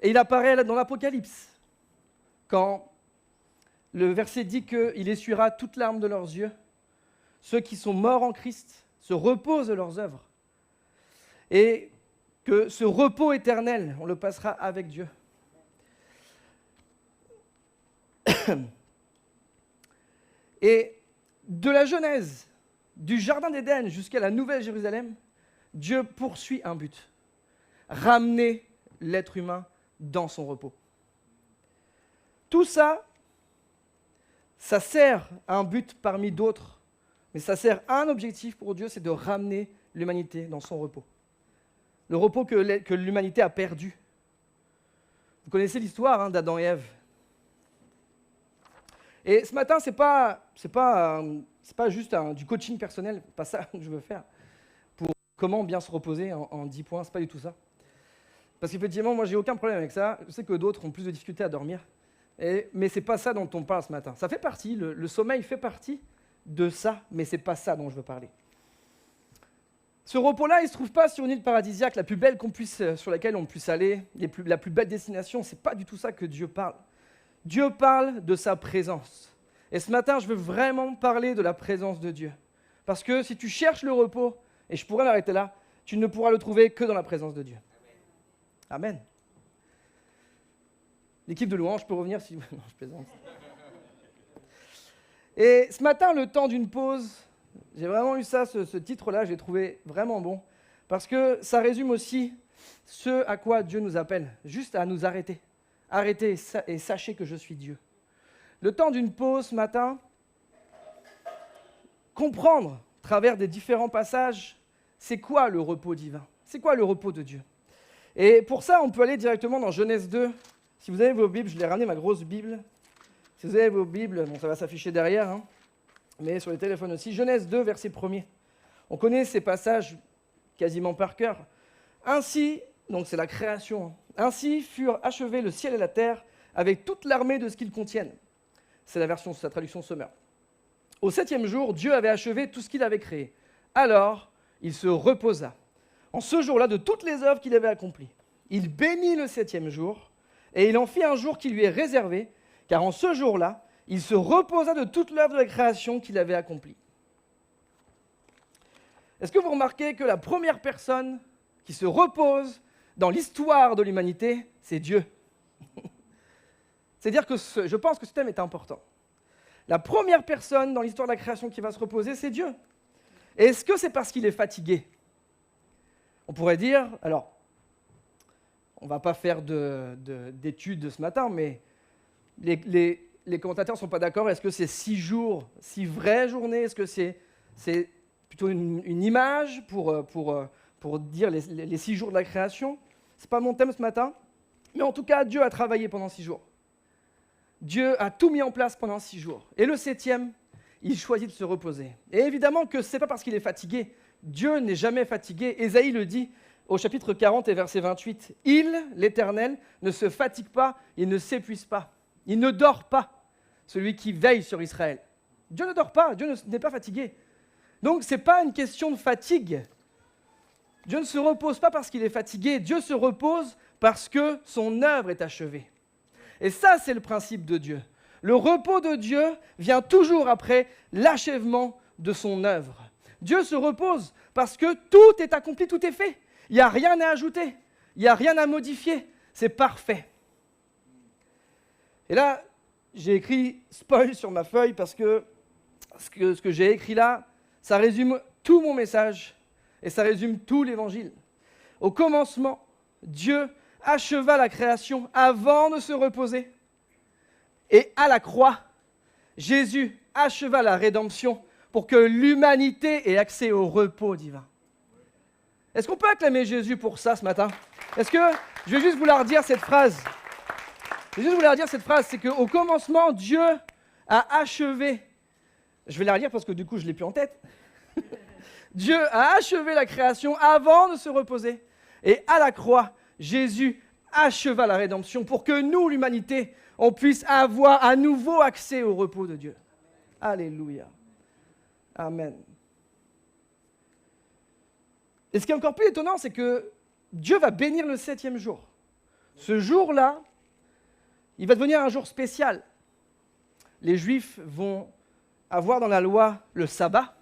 et il apparaît dans l'Apocalypse, quand le verset dit qu'il essuiera toute larme de leurs yeux. Ceux qui sont morts en Christ se reposent de leurs œuvres. Et que ce repos éternel, on le passera avec Dieu. Et de la Genèse, du Jardin d'Éden jusqu'à la Nouvelle Jérusalem, Dieu poursuit un but. Ramener l'être humain dans son repos. Tout ça, ça sert à un but parmi d'autres, mais ça sert à un objectif pour Dieu, c'est de ramener l'humanité dans son repos. Le repos que l'humanité a perdu. Vous connaissez l'histoire d'Adam et Ève. Et ce matin, c'est pas juste du coaching personnel, pas ça que je veux faire, pour comment bien se reposer en 10 points, c'est pas du tout ça. Parce qu'effectivement, moi, j'ai aucun problème avec ça. Je sais que d'autres ont plus de difficultés à dormir. Mais ce n'est pas ça dont on parle ce matin. Ça fait partie, le sommeil fait partie de ça, mais ce n'est pas ça dont je veux parler. Ce repos-là, il ne se trouve pas sur une île paradisiaque, la plus belle sur laquelle on puisse aller, la plus belle destination. Ce n'est pas du tout ça que Dieu parle. Dieu parle de sa présence. Et ce matin, je veux vraiment parler de la présence de Dieu. Parce que si tu cherches le repos, et je pourrais l'arrêter là, tu ne pourras le trouver que dans la présence de Dieu. Amen. L'équipe de louange peut revenir si... Non, je plaisante. Et ce matin, le temps d'une pause, j'ai vraiment eu ça, ce titre-là, je l'ai trouvé vraiment bon, parce que ça résume aussi ce à quoi Dieu nous appelle, juste à nous arrêter. Arrêtez et sachez que je suis Dieu. Le temps d'une pause ce matin, comprendre, à travers des différents passages, c'est quoi le repos divin? C'est quoi le repos de Dieu? Et pour ça, on peut aller directement dans Genèse 2. Si vous avez vos Bibles, je l'ai ramené ma grosse Bible. Si vous avez vos Bibles, bon, ça va s'afficher derrière, mais sur les téléphones aussi. Genèse 2, verset 1er. On connaît ces passages quasiment par cœur. Ainsi, donc c'est la création, ainsi furent achevés le ciel et la terre avec toute l'armée de ce qu'ils contiennent. C'est la traduction Sommer. Au 7e jour, Dieu avait achevé tout ce qu'il avait créé. Alors, il se reposa. En ce jour-là, de toutes les œuvres qu'il avait accomplies. Il bénit le 7e jour, et il en fit un jour qui lui est réservé, car en ce jour-là, il se reposa de toute l'œuvre de la création qu'il avait accomplie. Est-ce que vous remarquez que la première personne qui se repose dans l'histoire de l'humanité, c'est Dieu? C'est-à-dire que je pense que ce thème est important. La première personne dans l'histoire de la création qui va se reposer, c'est Dieu. Et est-ce que c'est parce qu'il est fatigué? On pourrait dire, alors, on ne va pas faire d'études ce matin, mais les commentateurs ne sont pas d'accord. Est-ce que c'est 6 jours, 6 vraies journées? Est-ce que c'est plutôt une image pour dire les 6 jours de la création? Ce n'est pas mon thème ce matin. Mais en tout cas, Dieu a travaillé pendant 6 jours. Dieu a tout mis en place pendant 6 jours. Et le 7e, il choisit de se reposer. Et évidemment que ce n'est pas parce qu'il est fatigué. Dieu n'est jamais fatigué. Ésaïe le dit au chapitre 40 et verset 28. « Il, l'Éternel, ne se fatigue pas, il ne s'épuise pas. Il ne dort pas, celui qui veille sur Israël. » Dieu ne dort pas, Dieu n'est pas fatigué. Donc ce n'est pas une question de fatigue. Dieu ne se repose pas parce qu'il est fatigué. Dieu se repose parce que son œuvre est achevée. Et ça, c'est le principe de Dieu. Le repos de Dieu vient toujours après l'achèvement de son œuvre. Dieu se repose parce que tout est accompli, tout est fait. Il n'y a rien à ajouter, il n'y a rien à modifier, c'est parfait. Et là, j'ai écrit spoil sur ma feuille parce que ce que j'ai écrit là, ça résume tout mon message et ça résume tout l'évangile. Au commencement, Dieu acheva la création avant de se reposer. Et à la croix, Jésus acheva la rédemption pour que l'humanité ait accès au repos divin. Est-ce qu'on peut acclamer Jésus pour ça ce matin? Est-ce que, je vais juste vous la redire cette phrase. C'est qu'au commencement, Dieu a achevé. Je vais la relire parce que du coup, je ne l'ai plus en tête. Dieu a achevé la création avant de se reposer. Et à la croix, Jésus acheva la rédemption pour que nous, l'humanité, on puisse avoir à nouveau accès au repos de Dieu. Alléluia. Amen. Et ce qui est encore plus étonnant, c'est que Dieu va bénir le 7e jour. Ce jour-là, il va devenir un jour spécial. Les Juifs vont avoir dans la loi le sabbat.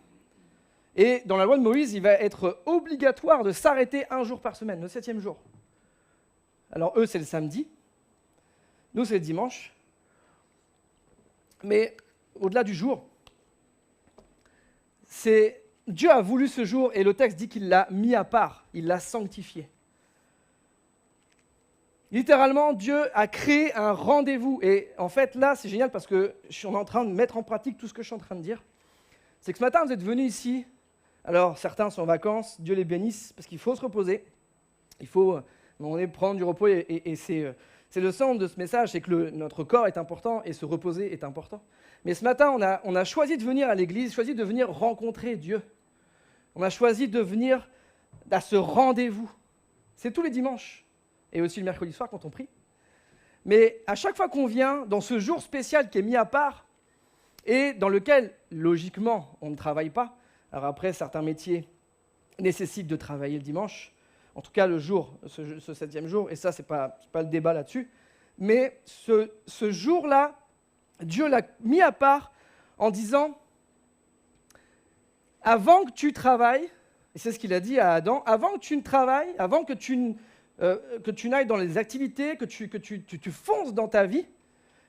Et dans la loi de Moïse, il va être obligatoire de s'arrêter un jour par semaine, le 7e jour. Alors eux, c'est le samedi. Nous, c'est le dimanche. Mais au-delà du jour, Dieu a voulu ce jour, et le texte dit qu'il l'a mis à part, il l'a sanctifié. Littéralement, Dieu a créé un rendez-vous. Et en fait, là, c'est génial parce que je suis en train de mettre en pratique tout ce que je suis en train de dire. C'est que ce matin, vous êtes venus ici. Alors, certains sont en vacances, Dieu les bénisse, parce qu'il faut se reposer. Il faut, à un moment donné, prendre du repos. Et c'est le sens de ce message, c'est que notre corps est important et se reposer est important. Mais ce matin, on a choisi de venir à l'église, choisi de venir rencontrer Dieu. On a choisi de venir à ce rendez-vous. C'est tous les dimanches. Et aussi le mercredi soir quand on prie. Mais à chaque fois qu'on vient dans ce jour spécial qui est mis à part et dans lequel, logiquement, on ne travaille pas. Alors après, certains métiers nécessitent de travailler le dimanche. En tout cas, le jour, ce 7e jour, et ça, c'est pas le débat là-dessus. Mais ce jour-là, Dieu l'a mis à part en disant, avant que tu travailles, et c'est ce qu'il a dit à Adam, avant que tu ne travailles, avant que tu n'ailles dans les activités, que tu fonces dans ta vie,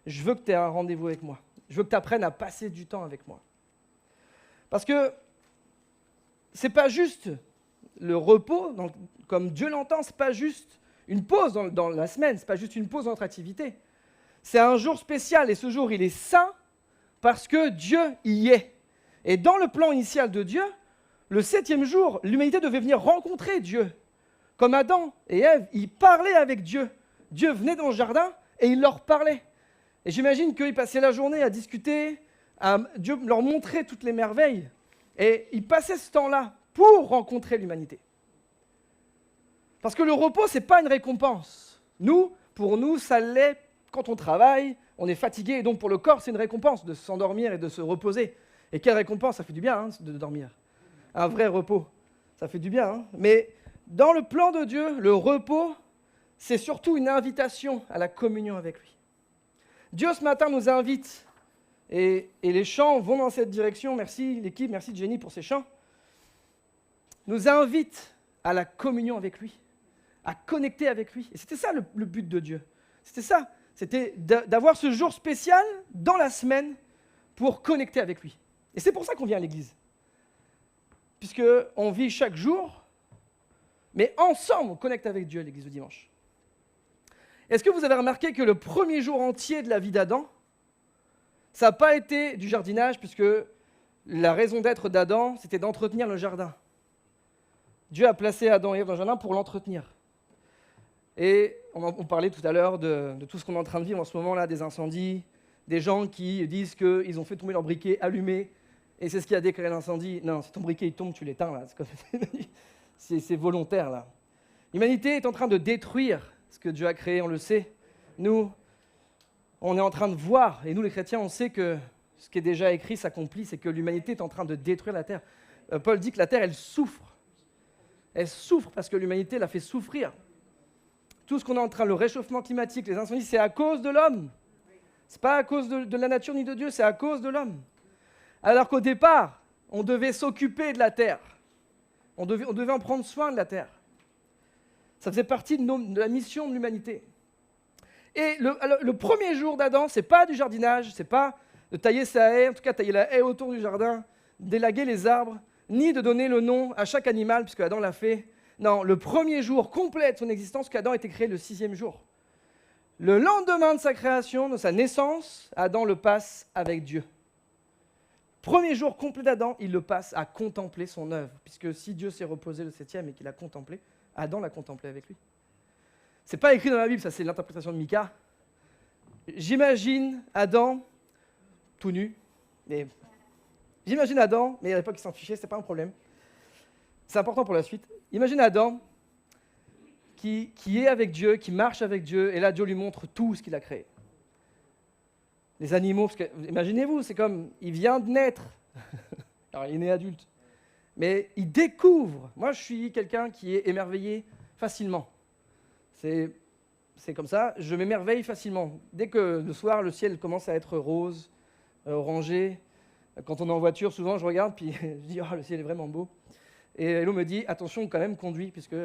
je veux que tu aies un rendez-vous avec moi. Je veux que tu apprennes à passer du temps avec moi. Parce que ce n'est pas juste le repos, comme Dieu l'entend, ce n'est pas juste une pause dans la semaine, ce n'est pas juste une pause dans notre activité. C'est un jour spécial, et ce jour, il est saint parce que Dieu y est. Et dans le plan initial de Dieu, le 7e jour, l'humanité devait venir rencontrer Dieu. Comme Adam et Ève, ils parlaient avec Dieu. Dieu venait dans le jardin et il leur parlait. Et j'imagine qu'ils passaient la journée à discuter, Dieu leur montrait toutes les merveilles. Et ils passaient ce temps-là pour rencontrer l'humanité. Parce que le repos, ce n'est pas une récompense. Pour nous, ça l'est quand on travaille, on est fatigué. Et donc pour le corps, c'est une récompense de s'endormir et de se reposer. Et quelle récompense, ça fait du bien de dormir. Un vrai repos, ça fait du bien. Hein. Mais dans le plan de Dieu, le repos, c'est surtout une invitation à la communion avec lui. Dieu, ce matin, nous invite, et les chants vont dans cette direction. Merci l'équipe, merci Jenny pour ces chants. Nous invite à la communion avec lui, à connecter avec lui. Et c'était ça le but de Dieu. C'était ça, c'était d'avoir ce jour spécial dans la semaine pour connecter avec lui. Et c'est pour ça qu'on vient à l'église. Puisqu'on vit chaque jour, mais ensemble, on connecte avec Dieu à l'église du dimanche. Est-ce que vous avez remarqué que le premier jour entier de la vie d'Adam, ça n'a pas été du jardinage, puisque la raison d'être d'Adam, c'était d'entretenir le jardin. Dieu a placé Adam et Ève dans le jardin pour l'entretenir. Et on parlait tout à l'heure de tout ce qu'on est en train de vivre en ce moment-là, des incendies, des gens qui disent qu'ils ont fait tomber leur briquet allumé, et c'est ce qui a déclaré l'incendie. Non, si ton briquet il tombe, tu l'éteins, là. C'est volontaire, là. L'humanité est en train de détruire ce que Dieu a créé, on le sait. Nous, on est en train de voir, et nous les chrétiens, on sait que ce qui est déjà écrit s'accomplit, c'est que l'humanité est en train de détruire la terre. Paul dit que la terre, elle souffre. Elle souffre parce que l'humanité l'a fait souffrir. Tout ce qu'on est en train, le réchauffement climatique, les incendies, c'est à cause de l'homme. Ce n'est pas à cause de la nature ni de Dieu, c'est à cause de l'homme. Alors qu'au départ, on devait s'occuper de la terre. On devait en prendre soin de la terre. Ça faisait partie de la mission de l'humanité. Et le premier jour d'Adam, ce n'est pas du jardinage, ce n'est pas de tailler sa haie, en tout cas tailler la haie autour du jardin, d'élaguer les arbres, ni de donner le nom à chaque animal, puisque Adam l'a fait. Non, le premier jour complet de son existence, qu'Adam a été créé le 6e jour. Le lendemain de sa création, de sa naissance, Adam le passe avec Dieu. Premier jour complet d'Adam, il le passe à contempler son œuvre, puisque si Dieu s'est reposé le 7e et qu'il a contemplé, Adam l'a contemplé avec lui. Ce n'est pas écrit dans la Bible, ça c'est l'interprétation de Mika. J'imagine Adam tout nu. J'imagine Adam, mais à l'époque il s'en fichait, c'est pas un problème. C'est important pour la suite. Imagine Adam qui est avec Dieu, qui marche avec Dieu, et là Dieu lui montre tout ce qu'il a créé. Les animaux, parce que, imaginez-vous, c'est comme, il vient de naître, alors il est né adulte, mais il découvre. Moi je suis quelqu'un qui est émerveillé facilement. C'est comme ça, je m'émerveille facilement. Dès que le soir, le ciel commence à être rose, orangé, quand on est en voiture, souvent je regarde, puis je dis « Oh, le ciel est vraiment beau ». Et Hello me dit « Attention, quand même, conduis, puisque…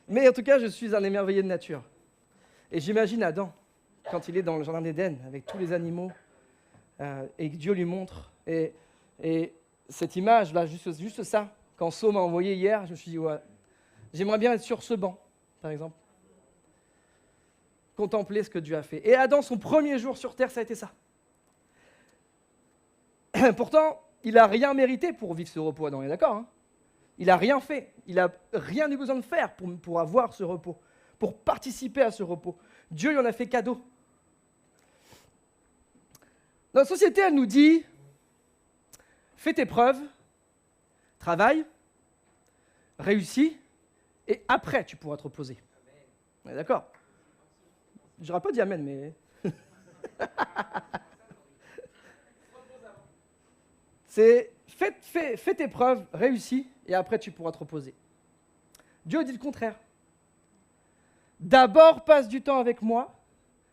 Mais en tout cas, je suis un émerveillé de nature. Et j'imagine Adam, quand il est dans le jardin d'Éden, avec tous les animaux, et que Dieu lui montre. Et cette image-là, juste ça, quand So m'a envoyé hier, je me suis dit, ouais, j'aimerais bien être sur ce banc, par exemple. Contempler ce que Dieu a fait. Et Adam, son premier jour sur terre, ça a été ça. Pourtant, il n'a rien mérité pour vivre ce repos, Adam, on est d'accord, hein? Il n'a rien fait. Il n'a rien eu besoin de faire pour avoir ce repos, pour participer à ce repos. Dieu lui en a fait cadeau. Notre société, elle nous dit, fais tes preuves, travaille, réussis, et après, tu pourras te reposer. On est d'accord? Je n'aurais pas dit amen, mais… C'est fais tes preuves, réussis, et après tu pourras te reposer. Dieu dit le contraire. D'abord passe du temps avec moi,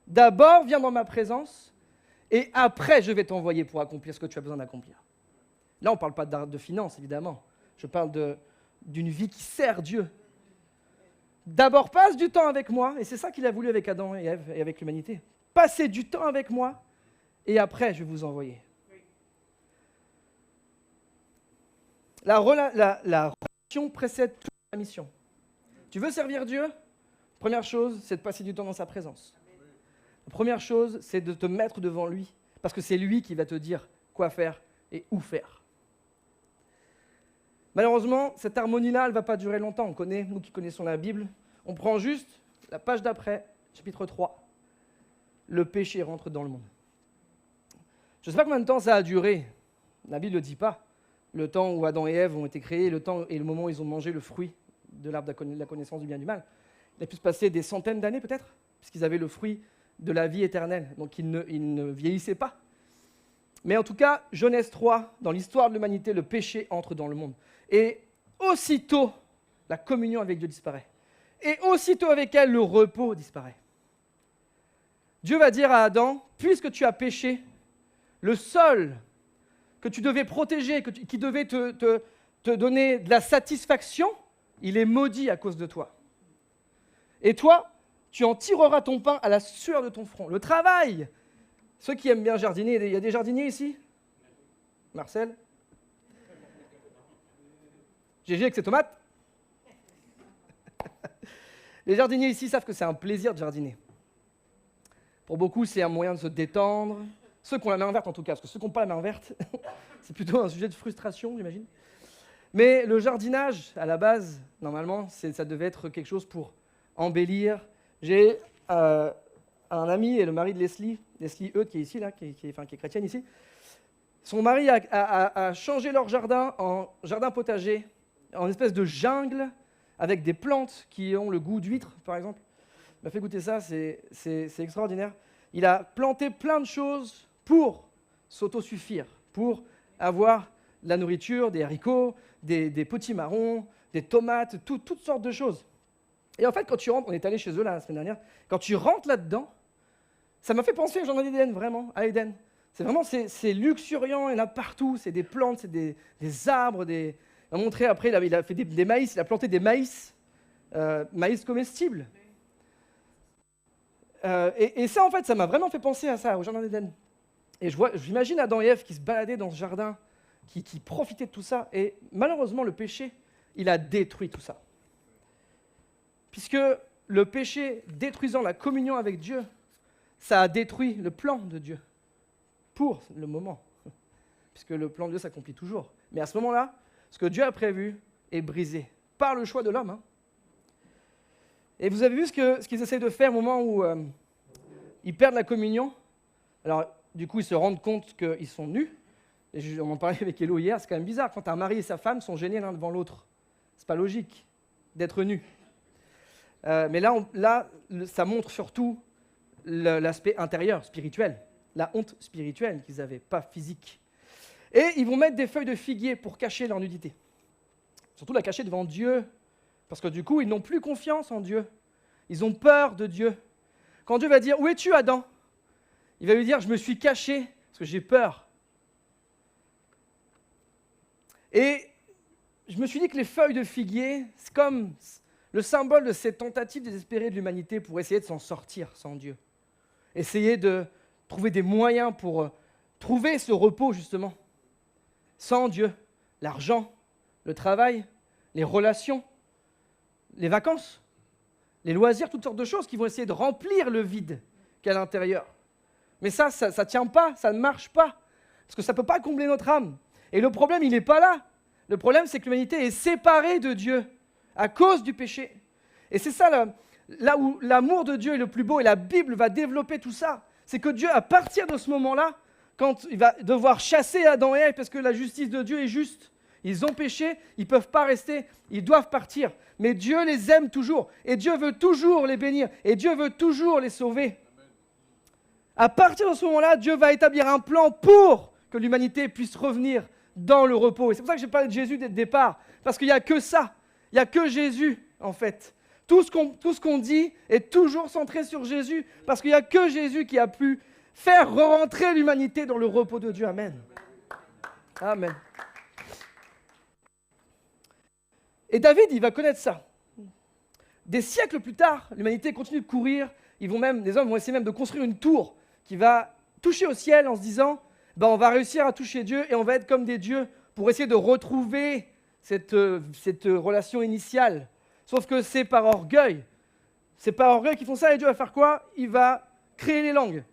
d'abord viens dans ma présence, et après je vais t'envoyer pour accomplir ce que tu as besoin d'accomplir. Là on ne parle pas de finances, évidemment. Je parle d'une vie qui sert Dieu. D'abord passe du temps avec moi, et c'est ça qu'il a voulu avec Adam et Ève et avec l'humanité. Passez du temps avec moi, et après je vais vous envoyer. La relation précède toute la mission. Tu veux servir Dieu? Première chose, c'est de passer du temps dans sa présence. La première chose, c'est de te mettre devant lui, parce que c'est lui qui va te dire quoi faire et où faire. Malheureusement, cette harmonie-là, elle ne va pas durer longtemps. On connaît, nous qui connaissons la Bible, on prend juste la page d'après, chapitre 3. Le péché rentre dans le monde. Je ne sais pas combien de temps ça a duré. La Bible ne le dit pas. Le temps où Adam et Ève ont été créés, le temps et le moment où ils ont mangé le fruit de l'arbre de la connaissance du bien et du mal. Il a pu se passer des centaines d'années peut-être, puisqu'ils avaient le fruit de la vie éternelle, donc ils ne vieillissaient pas. Mais en tout cas, Genèse 3, dans l'histoire de l'humanité, le péché entre dans le monde. Et aussitôt, la communion avec Dieu disparaît. Et aussitôt avec elle, le repos disparaît. Dieu va dire à Adam, puisque tu as péché, le sol que tu devais protéger, qui devait te donner de la satisfaction, il est maudit à cause de toi. Et toi, tu en tireras ton pain à la sueur de ton front. Le travail, ceux qui aiment bien jardiner, il y a des jardiniers ici? Marcel? GG avec ses tomates? Les jardiniers ici savent que c'est un plaisir de jardiner. Pour beaucoup, c'est un moyen de se détendre. Ceux qui ont la main verte en tout cas, parce que ceux qui n'ont pas la main verte, c'est plutôt un sujet de frustration, j'imagine. Mais le jardinage, à la base, normalement, ça devait être quelque chose pour embellir. J'ai un ami et le mari de Leslie Eudes, qui est ici, là, qui est chrétienne ici. Son mari a changé leur jardin en jardin potager, en espèce de jungle, avec des plantes qui ont le goût d'huître, par exemple. Il m'a fait goûter ça, c'est extraordinaire. Il a planté plein de choses pour s'autosuffire, pour avoir de la nourriture, des haricots, des potimarrons, des tomates, toutes sortes de choses. Et en fait, quand tu rentres, on est allé chez eux là, la semaine dernière, quand tu rentres là-dedans, ça m'a fait penser au jardin d'Éden, vraiment, à Éden. C'est vraiment, c'est luxuriant, il y en a partout, c'est des plantes, c'est des arbres, Il m'a montré après, il a fait des maïs, il a planté des maïs comestibles. Et ça, en fait, ça m'a vraiment fait penser à ça, au jardin d'Éden. Et j'imagine Adam et Ève qui se baladaient dans ce jardin, qui profitaient de tout ça. Et malheureusement, le péché, il a détruit tout ça. Puisque le péché, détruisant la communion avec Dieu, ça a détruit le plan de Dieu. Pour le moment. Puisque le plan de Dieu s'accomplit toujours. Mais à ce moment-là, ce que Dieu a prévu est brisé. Par le choix de l'homme. Hein. Et vous avez vu ce qu'ils essaient de faire au moment où ils perdent la communion. Alors, du coup, ils se rendent compte qu'ils sont nus. Et on en parlait avec Hello hier, c'est quand même bizarre. Quand un mari et sa femme sont gênés l'un devant l'autre, pas logique d'être nu. Mais là, ça montre surtout l'aspect intérieur, spirituel, la honte spirituelle qu'ils avaient, pas physique. Et ils vont mettre des feuilles de figuier pour cacher leur nudité. Surtout la cacher devant Dieu, parce que du coup, ils n'ont plus confiance en Dieu. Ils ont peur de Dieu. Quand Dieu va dire « Où es-tu, Adam ?» Il va lui dire « Je me suis caché parce que j'ai peur. » Et je me suis dit que les feuilles de figuier, c'est comme le symbole de cette tentative désespérée de l'humanité pour essayer de s'en sortir sans Dieu. Essayer de trouver des moyens pour trouver ce repos, justement. Sans Dieu, l'argent, le travail, les relations, les vacances, les loisirs, toutes sortes de choses qui vont essayer de remplir le vide qu'il y a à l'intérieur. Mais ça ne tient pas, ça ne marche pas, parce que ça ne peut pas combler notre âme. Et le problème, il n'est pas là. Le problème, c'est que l'humanité est séparée de Dieu à cause du péché. Et c'est ça, là où l'amour de Dieu est le plus beau, et la Bible va développer tout ça. C'est que Dieu, à partir de ce moment-là, quand il va devoir chasser Adam et Ève, parce que la justice de Dieu est juste, ils ont péché, ils ne peuvent pas rester, ils doivent partir. Mais Dieu les aime toujours, et Dieu veut toujours les bénir, et Dieu veut toujours les sauver. À partir de ce moment-là, Dieu va établir un plan pour que l'humanité puisse revenir dans le repos. Et c'est pour ça que j'ai parlé de Jésus dès le départ, parce qu'il n'y a que ça, il n'y a que Jésus, en fait. Tout ce qu'on dit est toujours centré sur Jésus, parce qu'il n'y a que Jésus qui a pu faire rentrer l'humanité dans le repos de Dieu. Amen. Amen. Et David, il va connaître ça. Des siècles plus tard, l'humanité continue de courir. Les hommes vont essayer même de construire une tour qui va toucher au ciel en se disant on va réussir à toucher Dieu et on va être comme des dieux pour essayer de retrouver cette relation initiale. Sauf que c'est par orgueil. C'est par orgueil qu'ils font ça, et Dieu va faire quoi? Il va créer les langues.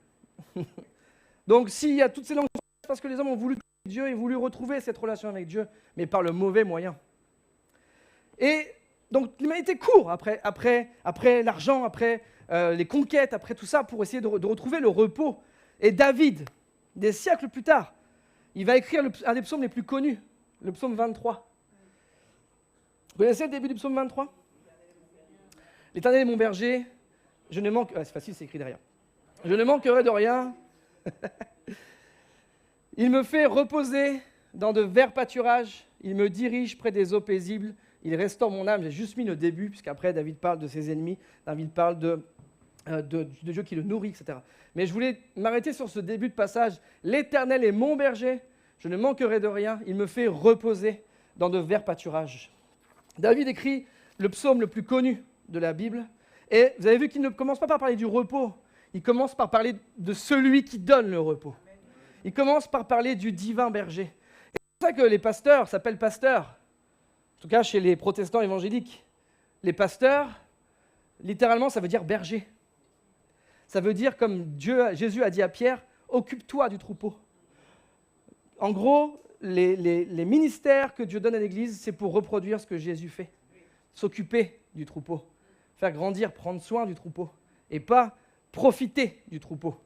Donc s'il y a toutes ces langues, c'est parce que les hommes ont voulu toucher Dieu et voulu retrouver cette relation avec Dieu, mais par le mauvais moyen. Et donc l'humanité court après l'argent, après les conquêtes, après tout ça, pour essayer de retrouver le repos. Et David, des siècles plus tard, il va écrire un des psaumes les plus connus, le psaume 23. Vous connaissez le début du psaume 23? L'Éternel est mon berger, je ne manque... c'est facile, c'est écrit derrière. Je ne manquerai de rien. Il me fait reposer dans de verts pâturages, il me dirige près des eaux paisibles, il restaure mon âme. J'ai juste mis le début, puisqu'après David parle de ses ennemis, David parle de Dieu qui le nourrit, etc. Mais je voulais m'arrêter sur ce début de passage. L'Éternel est mon berger, je ne manquerai de rien, il me fait reposer dans de verts pâturages. David écrit le psaume le plus connu de la Bible, et vous avez vu qu'il ne commence pas par parler du repos, il commence par parler de celui qui donne le repos. Il commence par parler du divin berger. Et c'est pour ça que les pasteurs s'appellent pasteurs, en tout cas chez les protestants évangéliques. Les pasteurs, littéralement, ça veut dire berger. Ça veut dire, comme Jésus a dit à Pierre, occupe-toi du troupeau. En gros, les ministères que Dieu donne à l'Église, c'est pour reproduire ce que Jésus fait. S'occuper du troupeau, faire grandir, prendre soin du troupeau, et pas profiter du troupeau.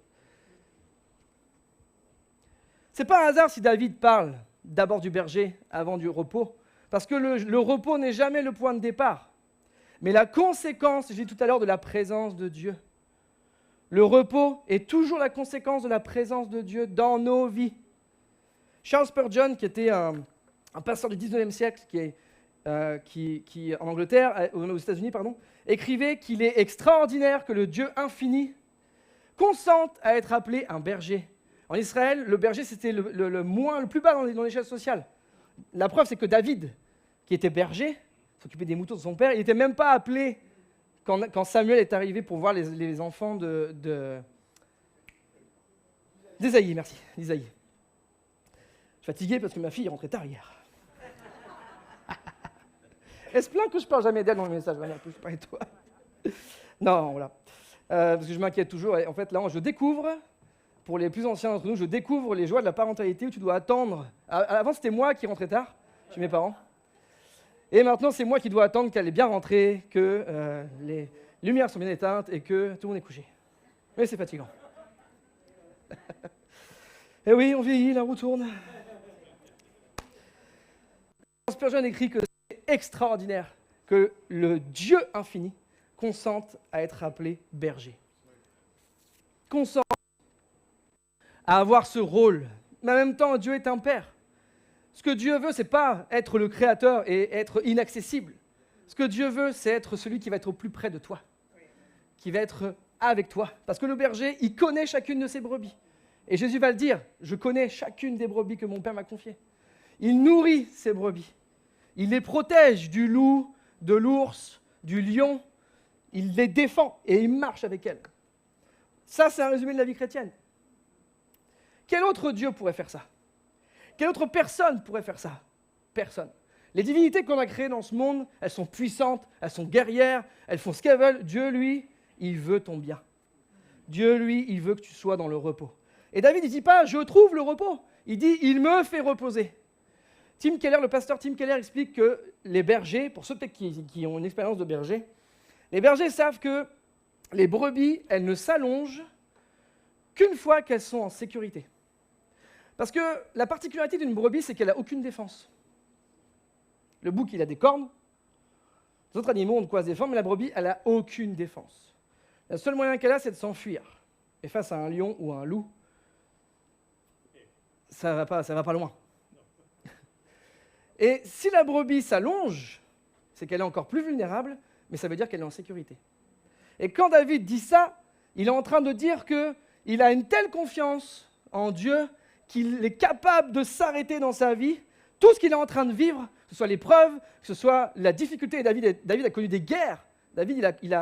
C'est pas un hasard si David parle d'abord du berger avant du repos, parce que le repos n'est jamais le point de départ, mais la conséquence, j'ai dit tout à l'heure, de la présence de Dieu. Le repos est toujours la conséquence de la présence de Dieu dans nos vies. Charles Spurgeon, qui était un pasteur du 19e siècle, qui en Angleterre, aux États-Unis, écrivait qu'il est extraordinaire que le Dieu infini consente à être appelé un berger. En Israël, le berger, c'était le plus bas dans l'échelle sociale. La preuve, c'est que David, qui était berger, s'occupait des moutons de son père, il n'était même pas appelé quand Samuel est arrivé pour voir les enfants d'Ésaïe. Merci, d'Ésaïe. Je suis fatigué parce que ma fille est rentrée tard hier. Elle se plaint que je ne parle jamais d'elle dans les messages. Je parle de toi. Non, voilà. Parce que je m'inquiète toujours. Et en fait, là, je découvre, pour les plus anciens d'entre nous, je découvre les joies de la parentalité où tu dois attendre. Avant, c'était moi qui rentrais tard chez mes parents. Et maintenant, c'est moi qui dois attendre qu'elle est bien rentrée, que les lumières sont bien éteintes et que tout le monde est couché. Mais c'est fatigant. Et oui, on vieillit, la roue tourne. Spurgeon écrit que c'est extraordinaire que le Dieu infini consente à être appelé berger. Consente à avoir ce rôle. Mais en même temps, Dieu est un père. Ce que Dieu veut, ce n'est pas être le créateur et être inaccessible. Ce que Dieu veut, c'est être celui qui va être au plus près de toi, qui va être avec toi. Parce que le berger, il connaît chacune de ses brebis. Et Jésus va le dire, je connais chacune des brebis que mon Père m'a confiées. Il nourrit ses brebis. Il les protège du loup, de l'ours, du lion. Il les défend et il marche avec elles. Ça, c'est un résumé de la vie chrétienne. Quel autre Dieu pourrait faire ça? Quelle autre personne pourrait faire ça? Personne. Les divinités qu'on a créées dans ce monde, elles sont puissantes, elles sont guerrières, elles font ce qu'elles veulent. Dieu, lui, il veut ton bien. Dieu, lui, il veut que tu sois dans le repos. Et David, il ne dit pas « je trouve le repos ». Il dit « il me fait reposer ». Tim Keller, le pasteur Tim Keller explique que les bergers, pour ceux peut-être qui ont une expérience de berger, les bergers savent que les brebis, elles ne s'allongent qu'une fois qu'elles sont en sécurité. Parce que la particularité d'une brebis, c'est qu'elle n'a aucune défense. Le bouc, il a des cornes. Les autres animaux ont de quoi se défendre, mais la brebis, elle n'a aucune défense. Le seul moyen qu'elle a, c'est de s'enfuir. Et face à un lion ou à un loup, ça va pas loin. Et si la brebis s'allonge, c'est qu'elle est encore plus vulnérable, mais ça veut dire qu'elle est en sécurité. Et quand David dit ça, il est en train de dire qu'il a une telle confiance en Dieu qu'il est capable de s'arrêter dans sa vie, tout ce qu'il est en train de vivre, que ce soit l'épreuve, que ce soit la difficulté. David a connu des guerres, David il